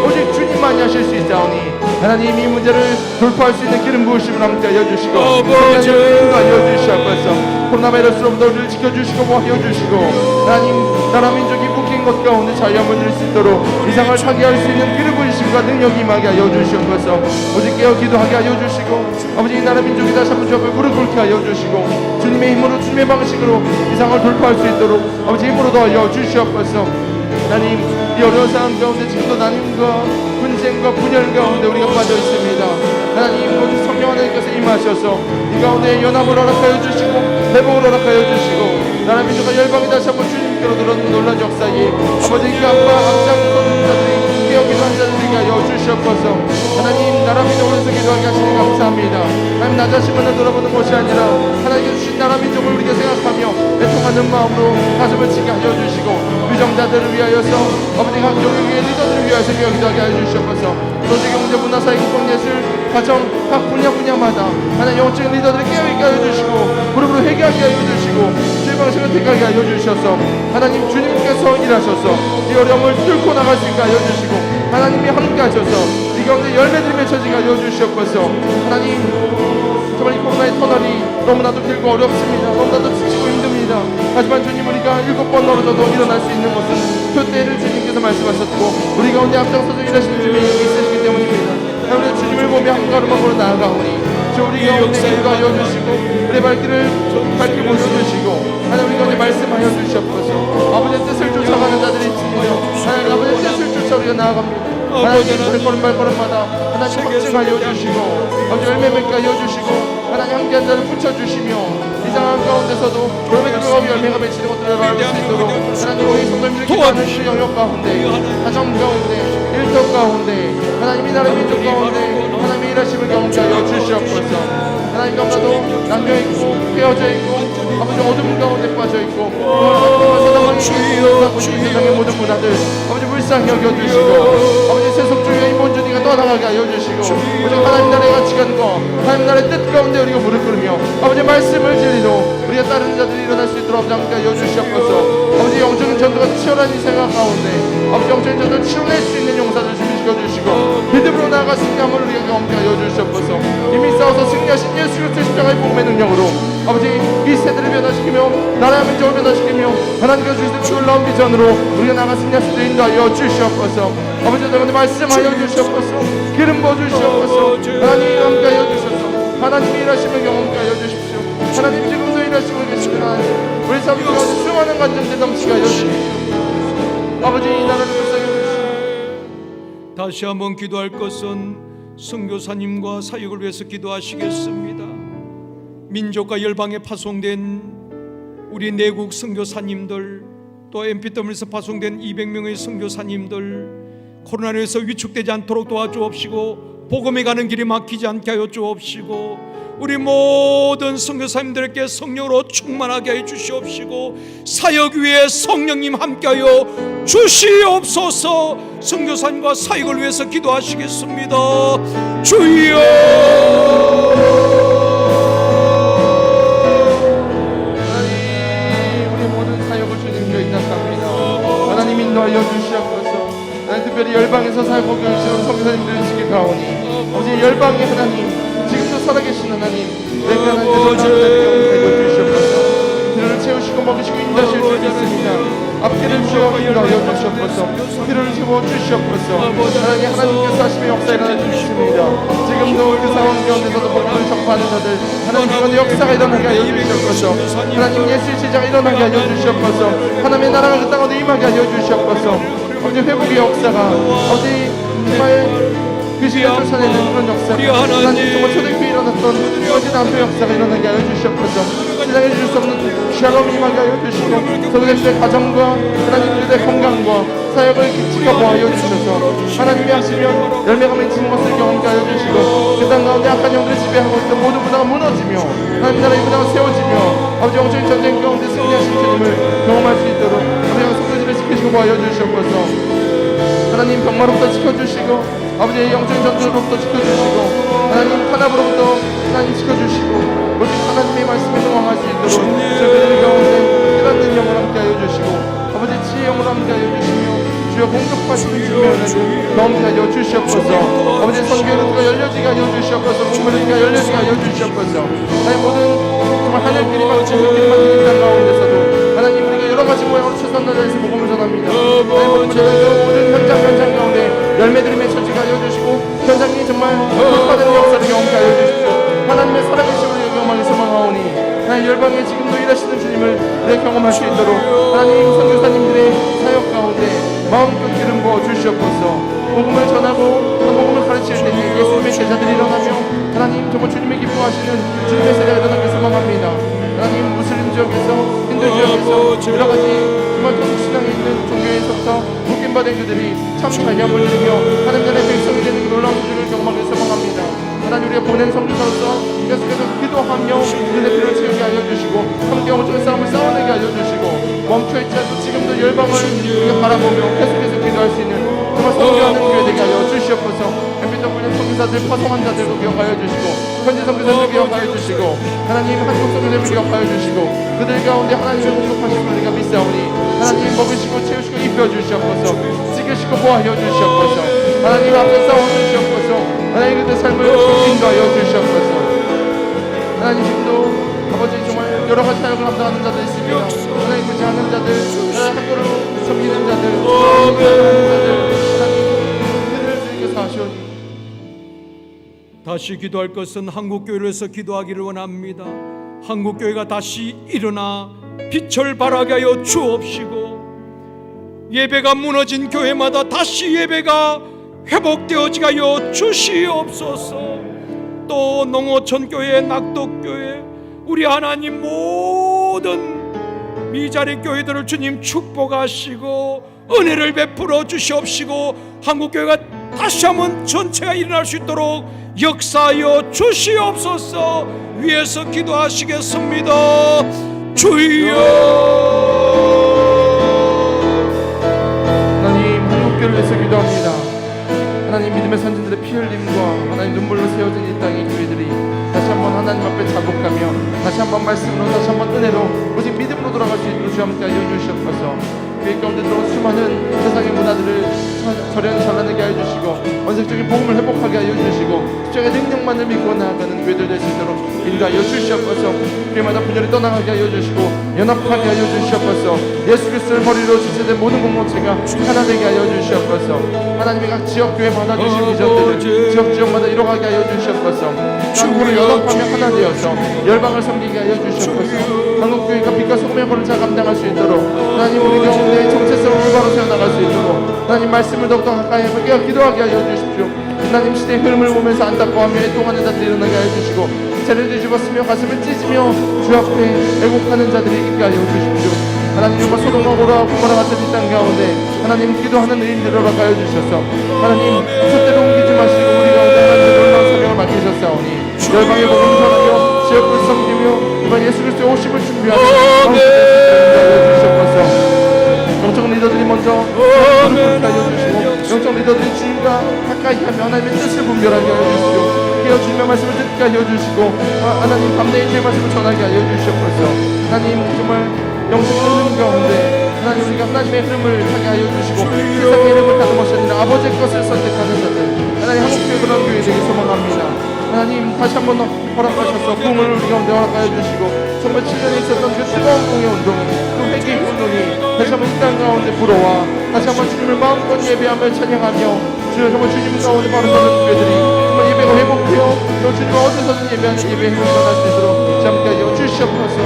오직 주님만이 하실 수 있사오니 하나님 이 문제를 돌파할 수 있는 기름 부으심을 함께 하여 주시고 아버지 하여 주시옵소서. 코로나 바이러스로부터 우리를 지켜주시고 보호하여 주시고 하나님 나라 민족이 묶인 것 가운데 자유함을 누릴 수 있도록 이상을 타개할 수 있는 기름 부으심과 능력이 임하게 하여 주시옵소서. 오직 깨어 기도하게 하여 주시고 아버지 이 나라 민족이 다시 한번 주 앞에 무릎 꿇게 하여 주시고 주님의 힘으로 주님의 방식으로 이상을 돌파할 수 있도록 아버지 힘으로 더하여 주시옵소서. 하나님 이 어려운 상황 가운데 지금도 난임과 분쟁과 분열 가운데 우리가 빠져 있습니다. 하나님 모든 성령 하나님께서 임하셔서 이 가운데 연합을 허락하여 주시고 회복을 허락하여 주시고 나라 민족과 열방이 다시 한번 주님께로 들어오는 놀라운 역사에 아버지께 앞장서는 자들이 깨어기도 한 자들에게 하여 주시옵소서. 하나님 나라 민족을 위해서 기도하게 하시니 감사합니다. 하나님 나 자신만을 돌아보는 것이 아니라 하나님께서 주신 나라 민족을 우리가 생각하며 애통하는 마음으로 가슴을 치게 하여 주시고 유정자들을 위하여서 아버지 각 영역의 리더들을 위하여서 기도하게 하여 주시옵소서. 소재, 경제, 문화, 사회, 국방, 예술, 가정 각 분야마다 하나님 영적인 리더들을 깨어있게 하여 주시고 무릎으로 회개하게 하여 주시고 주의 방식을 택하게 하여 주셔서 하나님 주님께서 일하셔서 이 어려움을 뚫고 나갈 수 있게 하여 주시고 하나님이 함께 하셔서 이 가운데 열매들이 맺혀지게 하여 주시옵소서. 하나님 정말 이 코로나의 터널이 너무나도 길고 어렵습니다. 너무나도 지치고 힘듭니다. 하지만 주님 우리가 7번 넘어져도 일어날 수 있는 것은 표대를 주님께서 말씀하셨고 우리 가운데 앞장서서 일하시는 주님이 있으시기 때문입니다. 우리 주님을 보며 한 걸음만 나아가오니 주 우리 가운데 인도하여 주시고 우리의 발길을 밝게 보여주시고 하나님 우리 가운데 말씀하여 주시옵소서. 아버지의 뜻을 쫓아가는 자들이 있습니다. 하나님 아버지의 뜻을 쫓아 우리가 나아갑니다. 하나님 발걸음마다 하나님 확증하여 주시고 아버지 열매 맺게 하여 주시고 하나님 함께한 자를 붙여주시며 이 상황 가운데서도 열매가 맺히는 것들을 알수 있도록 하나님 우리 성도님들을 기도하는 그 영역 가운데 가정 가운데 일터 가운데 하나님 이 나라 민족 가운데 하나님의 일하심을 경험하여 주시옵소서. 하나님 너무나도 남겨있고 깨어져 있고 아버지 어둠 가운데 빠져있고 세상의 모든 문화들 아버지 불쌍히 여겨주시고 아버지 세속주의의 본주의가 떠나가게 하여 주시고 오직 하나님 나라의 가치관과 하나님 나라의 뜻 가운데 우리가 무릎 꿇으며 아버지 말씀을 진리로 우리가 따르는 자들이 일어날 수 있도록 함께 하여 주시옵소서. 아버지 영적인 전도가 치열한 이 생각 가운데 아버지 영적인 전도를 치료낼 수 있는 용사들을 준비시켜 주시고 믿음으로 나아가 승리함을 우리에게 함께 하여 주시옵소서. 이미 싸워서 승리하신 예수 그리스도의 십자가의 복음의 능력으로 아버지 이 세대를 변화시키며 나라의 민족을 변화시키며 하나님께서 주신 놀라운 비전으로 우리가 나아가 승리할 수 있도록 인도하여 주시옵소서. 아버지 여러분들 말씀하여 주시옵소서. 기름 부어 주시옵소서. 하나님 함께 하여 주셔서 하나님이 일하심을 경험케 하여 주십시오. 하나님 지금도 일하시고 계시는 하나님 우리 삶 가운데 수많은 간증들 넘치게 하여 주십시오. 아버지 이 나라를 불쌍히 여기시고 다시 한번 기도할 것은 선교사님과 사역을 위해서 기도하시겠습니다. 민족과 열방에 파송된 우리 내국 선교사님들 또 MPW에서 파송된 200명의 선교사님들 코로나로 해서 위축되지 않도록 도와주옵시고 복음에 가는 길이 막히지 않게 하여 주옵시고 우리 모든 선교사님들에게 성령으로 충만하게 해 주시옵시고 사역 위에 성령님 함께하여 주시옵소서. 선교사님과 사역을 위해서 기도하시겠습니다. 주여 특별히 열방에서 사역하고 계시는 성교사님들을 지켜가오니 아버지 열방의 하나님 지금도 살아계신 하나님 내가 하나님께서 하나님을 주시옵소서. 그들을 채우시고 먹이시고 인도하실 줄 믿습니다. 앞길을 주어 인도하여 주시옵소서. 그들을 채워 주시옵소서. 하나님께서 하심의 역사 일어나 주십니다. 지금도 그 상황 가운데서도 복음을 전파하는 자들 하나님 가운데 역사가 일어나게 하여 주시옵소서. 하나님 예수의 제자가 일어나게 하여 주시옵소서. 하나님의 나라가 그 땅 가운데 임하게 하여 주시옵소서. 아버지 회복의 역사가 아버지 정말 그 시간 쫓아내는 그런 역사 하나님 정말 초대교회 일어났던 어제 남편 역사가 일어나게 하여 주시옵소서. 세상에 줄 수 없는 샬롬이 임하게 하여 주시고 성도들의 가정과 하나님들의 건강과 사역을 지켜보아여 주셔서 하나님이 하시면 열매가 맺히는 것을 경험케 하여 주시고 그 땅 가운데 악한 영들을 지배하고 있던 모든 문화가 무너지며 하나님 나라의 문화가 세워지며 아버지 영적인 전쟁 가운데 승리하신 주님을 경험할 수 있도록 아버지가 성도들을 지키시고 보아여 주시옵소서. 하나님 병마로부터 지켜주시고 아버지의 영적인 전투로부터 지켜주시고 하나님 탄압으로부터 하나님 지켜주시고 오직 하나님의 말씀에 동항할 수 있도록 저희들 가운데 깨닫는 영을 함께 하여 주시고 아버지 지혜의 영을 함께 하여 주시며 주여 공격하시는 주면에도 경험케 하여 주시옵소서. 아버지 선교의 루트가 열려지게 하여 주시옵소서. 공부의 루트가 열려지게 하여 주시옵소서. 하나님 모든 정말 하늘길이 막히고 물길이 막힌 땅 가운데서도 하나님 우리가 여러 가지 모양으로 최선 나라에서 복음을 전합니다. 하나님 모든 현장 가운데 열매들이 맺혀지게 하여 주시고 현장이 정말 돌파되는 역사를 경험케 하여 주십시오. 하나님의 살아계신 우리의 경험을 소망하오니 하나님 열방에 지금도 일하시는 주님을 우리가 경험할 수 있도록 하나님 선교사님들의 사역 가운데 마음껏 기름 부어 주시옵소서. 복음을 전하고 복음을 가르칠 때에 예수님의 제자들이 일어나며 하나님 정말 주님의 기뻐하시는 주님의 세대가 일어나길 소망합니다. 하나님 무슬림 지역에서 힌두 지역에서 여러 가지 정말 통신앙에 있는 종교에서부터 묶임받은 그들이 참 찬양을 드리며 하나님 나라의 백성이 되는 그 놀라운 구주를 경험하길 소망합니다. 하나님 우리가 보낸 성도로서 계속해서 기도하며 그들의 피를 채우게 하여 주시고 함께 영적인 싸움을 싸워내게 하여 주시고 멈춰있지 않고 지금도 열방을 우리가 바라보며 계속해서 기도할 수 있는 정말 성교하는 교회 되게 하여 주시옵소서. MBW 성교사들 파송한 자들도 기억하여 주시고 현지 성교사들 기억하여 주시고 하나님 한국 성교사들 기억하여 주시고 그들 가운데 하나님의 공급하신 우리가 믿사오니 하나님 먹으시고 채우시고 입혀주시옵소서. 지키시고 보호하여 주시옵소서. 하나님 앞에 싸워주시옵소서. 하나님 그들 삶을 인도하여 주시옵소서. 하나님 지금도 아버지 정말 여러 가지 사역을 감당하는 자들 있습니다. 하나님 그지 않는 자들 학교를 섬기는 자들 하나님 그들을 주님께서 하시오니 다시 기도할 것은 한국교회를 위해서 기도하기를 원합니다. 한국교회가 다시 일어나 빛을 발하게 하여 주옵시고 예배가 무너진 교회마다 다시 예배가 회복되어지게 하여 주시옵소서. 또 농어촌교회, 낙덕교회 우리 하나님 모든 미자리 교회들을 주님 축복하시고 은혜를 베풀어 주시옵시고 한국교회가 다시 한번 전체가 일어날 수 있도록 역사하여 주시옵소서. 위에서 기도하시겠습니다. 주여. 하나님 한국교회를 위해서 기도합니다. 하나님 믿음의 선진들의 피 흘림과 하나님 눈물로 세워진 이 땅의 교회들이 다시 한번 하나님 앞에 자복하며 다시 한번 말씀으로 다시 한번 은혜로 오직 믿음으로 돌아갈 수 있도록 주 함께 하여 주시옵소서. 교회 가운데 들어온 수많은 세상의 문화들을 저련히 잘라내게 하여 주시고 원색적인 복음을 회복하게 하여 주시고 십자가의 능력만을 믿고 나아가는 교회들 될 수 있도록 인도하여 주시옵소서. 교회마다 분열이 떠나가게 하여 주시고 연합하게 하여 주시옵소서. 예수 그리스도를 머리로 지체된 모든 공동체가 하나 되게 하여 주시옵소서. 하나님의 각 지역교회마다 주신 비전들을 지역마다 이뤄가게 하여 주시옵소서. 한국으로 연합하며 하나 되어서 열방을 섬기게 하여 주시옵소서. 한국교회가 빛과 소금의 권을 잘 감당할 수 있도록 하나님 우리 가운데 정체성을 올바로 세워나갈 수 있도록 하나님 말씀을 더욱더 가까이 하며 기도하게 하여 주십시오. 하나님 시대의 흐름을 보면서 안타까워하며 애통하는 자들이 일어나게 하여 주시고 죄를 뒤집었으며 가슴을 찢으며 주 앞에 애곡하는 자들이 있게 하여 주십시오. 하나님 정말 소돔과 고모라 같은 이 땅 가운데 하나님 기도하는 의인들을 허락하여 주셔서 하나님 숫대로 옮기지 마시고 우리 가운데 하나님의 놀라운 사명을 맡기셨사오니 열방의 복음 전하며 지역을 섬기며 이번 예수 그리스도의 오심을 준비하며 하여 주시옵소서. 영적 리더들이 먼저 무릎을 하여 주시고 영적 리더들이 주님과 가까이 하며 하나님의 뜻을 분별하게 하여 주시고 깨어 주님의 말씀을 듣게 하여 주시고 하나님 밤내에 주의 말씀을 전하게 하여 주시옵소서. 하나님 정말 영적인 흐름 가운데 하나님 우리가 하나님의 흐름을 타게 하여 주시고 세상의 흐름을 타는 것이 아니라 아버지 것을 선택하는 자들, 하나님 한국교회 그런 교회 되기 소망합니다. 하나님 다시 한번 허락하셔서 부흥을 우리 가운데 허락하여 주시고, 정말 7년에 있었던 그 뜨거운 공의 운동, 그 회개의 운동이 다시 한번 이 땅 가운데 불어와 다시 한번 주님을 마음껏 예배하며 찬양하며, 주여 정말 주님 가운데 바로 서는 교회들이 정말 예배가 회복되어 또 주님 어디서든 예배하는 예배 행위가 날 수 있도록 잠깐요 주시옵소서.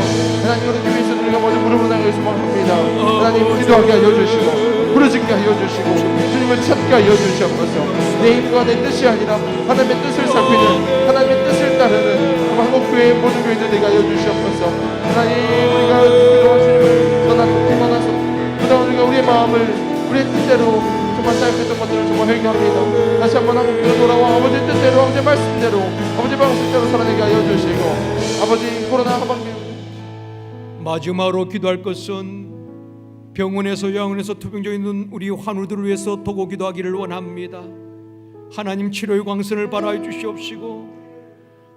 하나님 우리 교회에서 우리가 먼저 무릎을 나가기 소망합니다. 하나님 기도하게 하여 주시고 부르짖게 하여 주시고 주님을 찾게 하여 주시옵소서. 내 힘과 내 뜻이 아니라 하나님의 뜻을 살피는, 하나님의 뜻을 따르는 한국교회의 모든 교회들 되게 하여 주시옵소서. 하나님 우리가 그동안 주님을 떠나서 그동안 우리가 우리의 마음을 우리의 뜻대로 정말 쌓였던 것들을 정말 회개합니다. 다시 한번 한국교회로 돌아와 아버지의 뜻대로, 아버지의 말씀대로, 아버지의 방식대로 살아내게 하여 주시고, 아버지 코로나 하반기 마지막으로 기도할 것은 병원에서 요양원에서 투병 중에 있는 우리 환우들을 위해서 도고 기도하기를 원합니다. 하나님 치료의 광선을 발하여 주시옵시고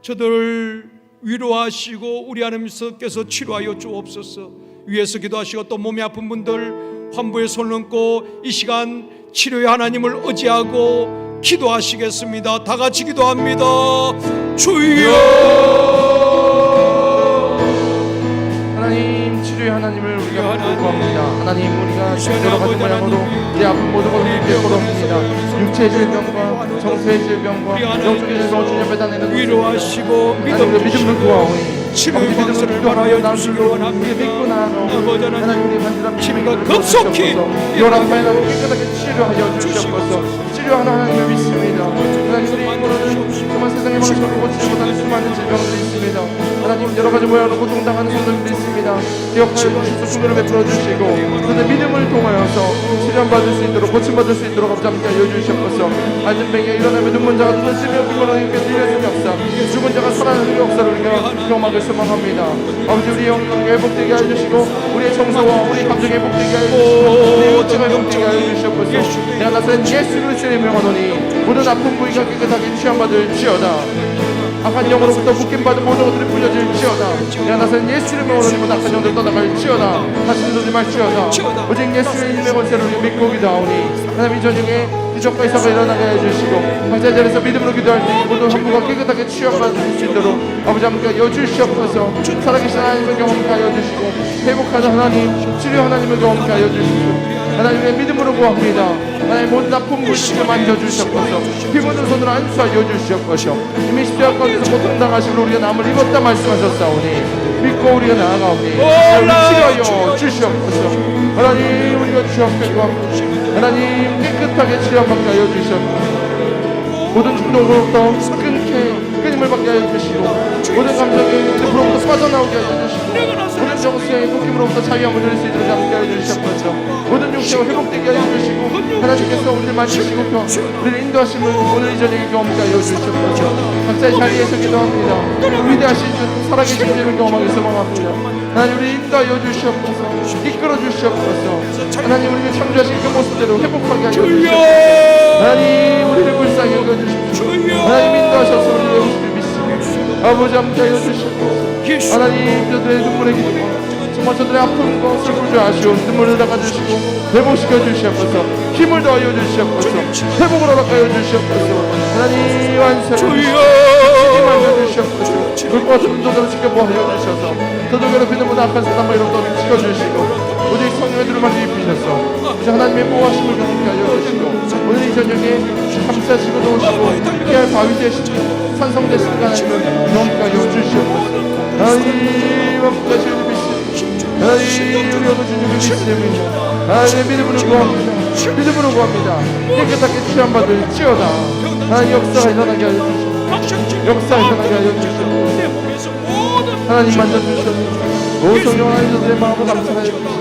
저들을 위로하시고 우리 하나님께서 치료하여 주옵소서. 위에서 기도하시고 또 몸이 아픈 분들 환부에 손을 얹고 이 시간 치료의 하나님을 의지하고 기도하시겠습니다. 다 같이 기도합니다. 주여, 하나님 치료의 하나님을 우리가 구합니다. 하나님 우리가 여러 가지 모양으로 우리 아픈 모든 것을 베풀어옵니다. 육체의 질병과 정서의 질병과 영적인 질병을 주님 앞에 다 내는 위로하시고 믿음을 구하오니 치료의 광선을 발하여 주시기 원합니다. 믿고 나아가오니 하나님 우리의 간절한 치료가 급속히 요란바이나고 깨끗하게 치료하여 주시옵소서. 치료하는 하나님을 믿습니다. 하나님 우리 인물은 정말 세상에 망치고 고치지 못하는 수많은 질병들이 있습니다. 하나님 여러 가지 모양으로 고통당하는 성도님들이 있습니다. 기억하여 주시고 충고를 베풀어 주시고 그들의 믿음을 통하여서 치료받을 수 있도록 고침받을 수 있도록 감사합니다. 하여 주시옵소서. 알증병에 일어나며 눈먼 자가 눈을 뜨며 귀가 이렇게 들려주는 역사, 죽은 자가 살아나는 역사를 우리가 경험하길 소망합니다. 아버지 우리 영광에 회복되게 해주시고 우리의 정서와 우리 감정에 회복되게 해주시고 우리의 육체가 회복되게 해주시옵소서. 내가 나서는 예수 그리스도의 명하노니 모든 아픈 부위가 깨끗하게 취함받을지어다. 악한 영으로부터 묶임받은 모든 것들이 풀려질지어다. 내가 나서는 예수의 명으로 모든 악한 영들 떠나갈지어다. 다시는 오지 말지어다. 오직 예수의 이름의 권세를 믿고 기도하오니 하나님 이 저녁에 기적과 이사가 일어나게 해주시고 각자의 자리에서 믿음으로 기도할 때 모든 환부가 깨끗하게 취함받을 수 있도록 아버지 함께 여주시옵소서. 살아계신 하나님을 경험케 하여 주시고 회복하는 하나님, 치료 하나님을 경험케 하여 주시고 하나님의 믿음으로 구합니다. 하나님 모든 아픈 물질을 만져주시옵소서. 피 묻은 손으로 안수하여 주시옵소서. 이미 십자가 가운데서 고통당하심으로 우리가 남을 입었다 말씀하셨사오니 믿고 우리가 나아가오니 치료하여 주시옵소서. 하나님 우리가 주옵게 구합니다. 하나님 깨끗하게 치료받게 하여 주시옵소서. 모든 중독으로부터 끊임을 받게 하여 주시고 모든 감정의 늪으로부터 빠져나오게 하여 주시고 모든 정수의 묶임으로부터 자유함을 누릴 수 있도록 함께 하여 주시옵소서. 모든 육체가 회복되게 하여 주시고 하나님께서 우리를 만지시고 우리를 인도하심을 오늘 이 저녁에 경험하게 하여 주시옵소서. 각자의 자리에서 기도합니다. 위대하신 살아계신 주님을 경험하기 소망합니다. 하나님 우리를 인도하여 주시옵소서. 이끌어 주시옵소서. 하나님 우리를 창조하신 그 모습대로 회복하게 하여 주시옵소서. 하나님 우리를 불쌍히 여겨주시옵소서. 하나님 인도하셔서 우리의 모습을 믿습니다. 아버지 함께 하여 주시옵소서. 하나님 저들의 눈물의 기도와 정말 저들의 아픔과 슬픔을 아쉬운 눈물을 닦아주시고 회복시켜 주시옵소서. 힘을 더하여 주시옵소서. 회복을 허락하여 주시옵소서. 하나님 완성을 힘을 주시옵소서. 물과 같은 운동들을 지켜보아여 주셔서 저들 괴롭히는 모든 악한 사람과 이런 것들을 지켜주시고 오직 성령의 두루마리 입히셔서 하나님의 보호하심을 경험케 하여 주시고 오늘 이 저녁에 감싸시고 도우시고 깨알 바위 되시고 산성 되시는 하나님을 경험케 하여 주시옵소서. 하나님 함께 하시는 믿습니다. 하나님 우리 오늘 주님을 믿습니다. 하나님 믿음으로 구합니다. 믿음으로 구합니다. 깨끗하게 취함받을지어다. 하나님 역사가 일어나게 하여 주시옵소서. 역사가 일어나게 하여 주시옵소서. 하나님 만져주시옵소서. 오 성령 하나님 저들의 마음을 감사하여 주시옵소서.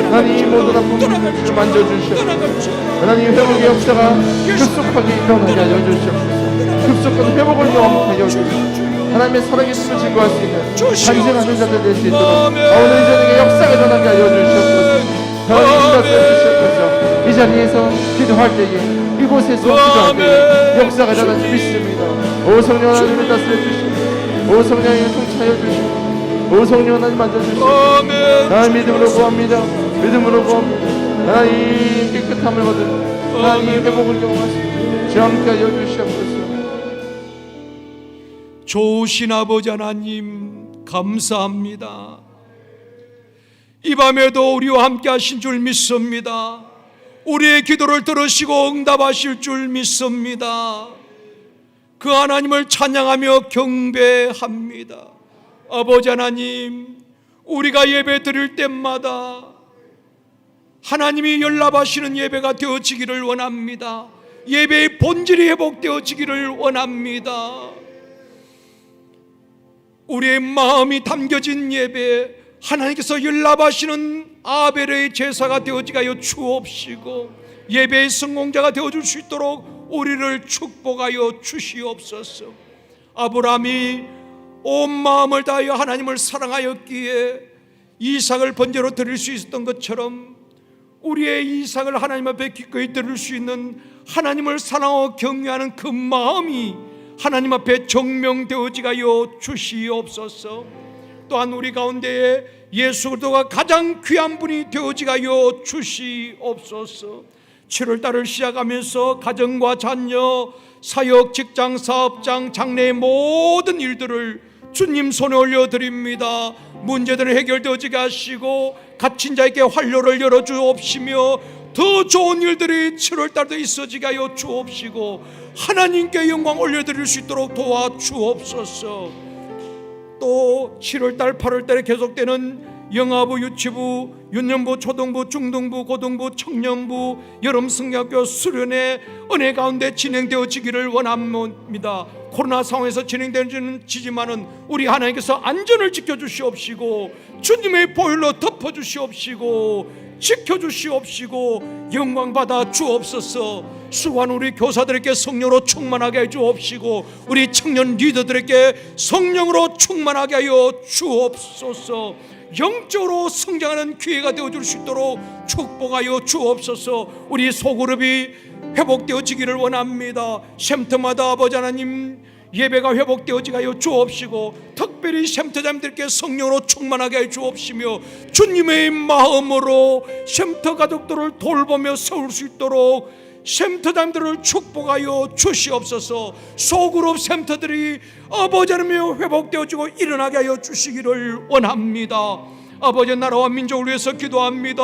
하나님 모든 아픔을 만져주시옵소서. 하나님 회복의 역사가 급속하게 일어나게 하여 주시옵소서. 급속한 회복을 경험하게 하여 주시옵소서. 하나님의 살아계심을 증거할 수 있는 간증하는 자들 될 수 있도록 오늘 이 저녁에 역사가 일어나게 하여 주시옵소서. 하나님 주시옵소서. 이 자리에서 기도할 때에 이곳에서 기도할 때에 역사가 일어날 줄 믿습니다. 오 성령 하나님을 다스려 주시옵소서. 오 성령 하나님을 통치하여 주시옵소서. 오 성령 하나님 만져주시옵소서. 하나님 믿음으로 구합니다. 믿음으로 구합니다. 하나님 깨끗함을 받은 하나님 회복을 경험하시옵소서. 주 함께 하여 주시옵소서. 좋으신 아버지 하나님 감사합니다. 이 밤에도 우리와 함께 하신 줄 믿습니다. 우리의 기도를 들으시고 응답하실 줄 믿습니다. 그 하나님을 찬양하며 경배합니다. 아버지 하나님, 우리가 예배 드릴 때마다 하나님이 연락하시는 예배가 되어지기를 원합니다. 예배의 본질이 회복되어지기를 원합니다. 우리의 마음이 담겨진 예배, 하나님께서 연락하시는 아벨의 제사가 되어지게 하여 주옵시고 예배의 성공자가 되어줄 수 있도록 우리를 축복하여 주시옵소서. 아브라함이 온 마음을 다하여 하나님을 사랑하였기에 이삭을 번제로 드릴 수 있었던 것처럼 우리의 이삭을 하나님 앞에 기꺼이 드릴 수 있는 하나님을 사랑하고 경외하는 그 마음이 하나님 앞에 정명되어지게 하여 주시옵소서. 또한 우리 가운데에 예수 그리스도가 가장 귀한 분이 되어지게 하여 주시옵소서. 7월달을 시작하면서 가정과 자녀, 사역, 직장, 사업장, 장래의 모든 일들을 주님 손에 올려드립니다. 문제들은 해결되어지게 하시고 갇힌 자에게 활로를 열어주옵시며 더 좋은 일들이 7월달도 있어지게 하여 주옵시고 하나님께 영광 올려드릴 수 있도록 도와주옵소서. 또 7월달 8월달에 계속되는 영아부, 유치부, 유년부, 초등부, 중등부, 고등부, 청년부, 여름 성경학교 수련회 은혜 가운데 진행되어지기를 원합니다. 코로나 상황에서 진행되지만은 우리 하나님께서 안전을 지켜주시옵시고 주님의 보혈로 덮어주시옵시고 지켜주시옵시고 영광받아 주옵소서. 수고한 우리 교사들에게 성령으로 충만하게 해 주옵시고 우리 청년 리더들에게 성령으로 충만하게 하여 주옵소서. 영적으로 성장하는 기회가 되어줄 수 있도록 축복하여 주옵소서. 우리 소그룹이 회복되어지기를 원합니다. 쉼터마다 아버지 하나님 예배가 회복되어지게 하여 주옵시고 특별히 쉼터자님들께 성령으로 충만하게 해 주옵시며 주님의 마음으로 쉼터 가족들을 돌보며 세울 수 있도록 쉼터자님들을 축복하여 주시옵소서. 소그룹 쉼터들이 아버지 하나님여 회복되어지고 일어나게 하여 주시기를 원합니다. 아버지 나라와 민족을 위해서 기도합니다.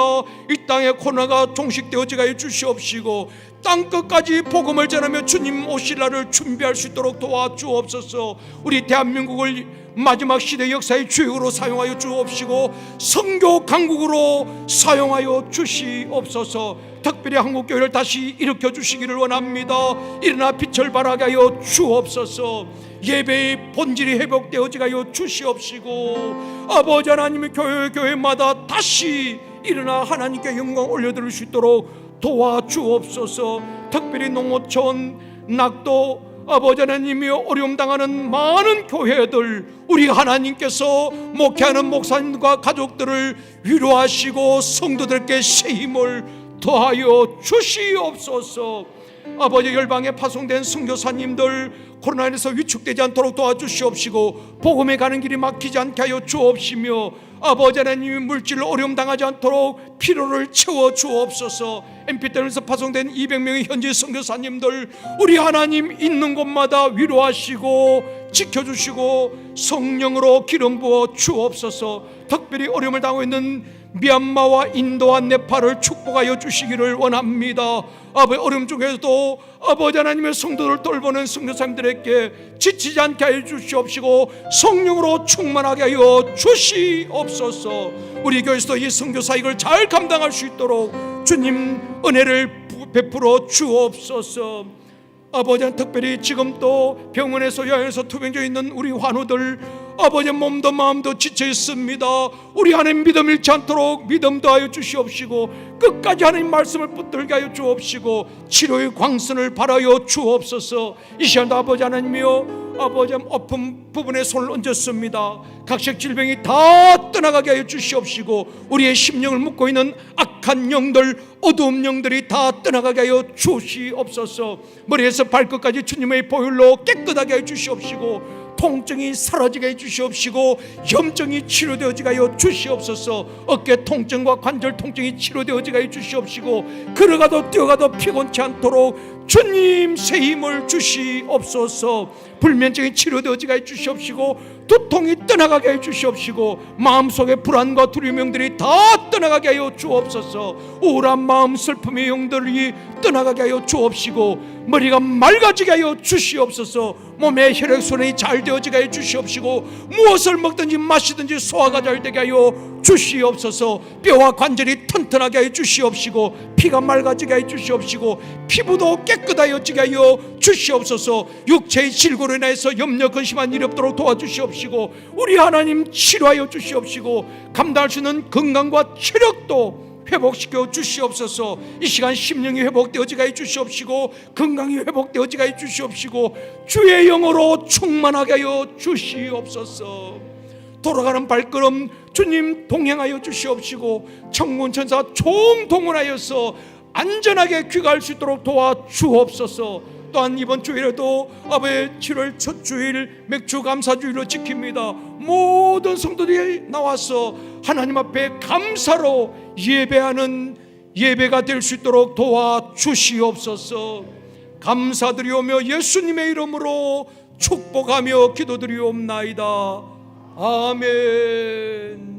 이 땅에 코로나가 종식되어지게 하여 주시옵시고 땅 끝까지 복음을 전하며 주님 오실 날을 준비할 수 있도록 도와주옵소서. 우리 대한민국을 마지막 시대 역사의 주역으로 사용하여 주옵시고 선교 강국으로 사용하여 주시옵소서. 특별히 한국교회를 다시 일으켜 주시기를 원합니다. 일어나 빛을 발하게 하여 주옵소서. 예배의 본질이 회복되어지게 하여 주시옵시고 아버지 하나님의 교회마다 다시 일어나 하나님께 영광 올려드릴 수 있도록 도와주옵소서. 특별히 농어촌, 낙도 아버지 하나님이 어려움 당하는 많은 교회들 우리 하나님께서 목회하는 목사님과 가족들을 위로하시고 성도들께 새 힘을 더하여 주시옵소서. 아버지 열방에 파송된 선교사님들 코로나에서 위축되지 않도록 도와주시옵시고 복음에 가는 길이 막히지 않게 하여 주옵시며 아버지 하나님이 물질 어려움 당하지 않도록 필요를 채워 주옵소서. MP대에서 파송된 200명의 현지 선교사님들 우리 하나님 있는 곳마다 위로하시고 지켜주시고 성령으로 기름 부어 주옵소서. 특별히 어려움을 당하고 있는 미얀마와 인도와 네팔을 축복하여 주시기를 원합니다. 아버지 어려움 중에서도 아버지 하나님의 성도를 돌보는 선교사님들에게 지치지 않게 하여 주시옵시고 성령으로 충만하게 하여 주시옵소서. 우리 교회에서도 이 선교 사역을 잘 감당할 수 있도록 주님 은혜를 베풀어 주옵소서. 아버지는 특별히 지금 또 병원에서 요양에서 투병되어 있는 우리 환우들 아버지 몸도 마음도 지쳐 있습니다. 우리 하나님 믿음 잃지 않도록 믿음 더하여 주시옵시고 끝까지 하나님 말씀을 붙들게 하여 주옵시고 치료의 광선을 발하여 주옵소서. 이 시간도 아버지 하나님이여 아버지 아픈 부분에 손을 얹었습니다. 각색 질병이 다 떠나가게 하여 주시옵시고 우리의 심령을 묶고 있는 악한 영들 어두운 영들이 다 떠나가게 하여 주시옵소서. 머리에서 발끝까지 주님의 보혈로 깨끗하게 하여 주시옵시고 통증이 사라지게 해주시옵시고 염증이 치료되어지게 하여 주시옵소서. 어깨 통증과 관절 통증이 치료되어지게 해주시옵시고 걸어가도 뛰어가도 피곤치 않도록 주님 새 힘을 주시옵소서. 불면증이 치료되어지게 해주시옵시고 두통이 떠나가게 해주시옵시고 마음속의 불안과 두려움의 영들이 다 떠나가게 하여 주옵소서. 우울한 마음 슬픔의 영들이 떠나가게 하여 주옵시고 머리가 맑아지게 하여 주시옵소서. 몸의 혈액순환이 잘 되어지게 하여 주시옵시고 무엇을 먹든지 마시든지 소화가 잘 되게 하여 주시옵소서. 뼈와 관절이 튼튼하게 하여 주시옵시고 피가 맑아지게 하여 주시옵시고 피부도 깨끗하여지게 하여 주시옵소서. 육체의 질고로 인해서 염려 근심한 일이 없도록 도와주시옵시고 우리 하나님 치료하여 주시옵시고 감당할 수 있는 건강과 체력도 회복시켜 주시옵소서. 이 시간 심령이 회복되어지게 해 주시옵시고 건강이 회복되어지게 해 주시옵시고 주의 영으로 충만하게 하여 주시옵소서. 돌아가는 발걸음 주님 동행하여 주시옵시고 천군천사 총동원하여서 안전하게 귀가할 수 있도록 도와주옵소서. 또한 이번 주일에도 아버지 7월 첫 주일 맥주 감사주일로 지킵니다. 모든 성도들이 나와서 하나님 앞에 감사로 예배하는 예배가 될 수 있도록 도와주시옵소서. 감사드리오며 예수님의 이름으로 축복하며 기도드리옵나이다. 아멘.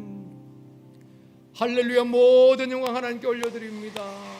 할렐루야. 모든 영광 하나님께 올려드립니다.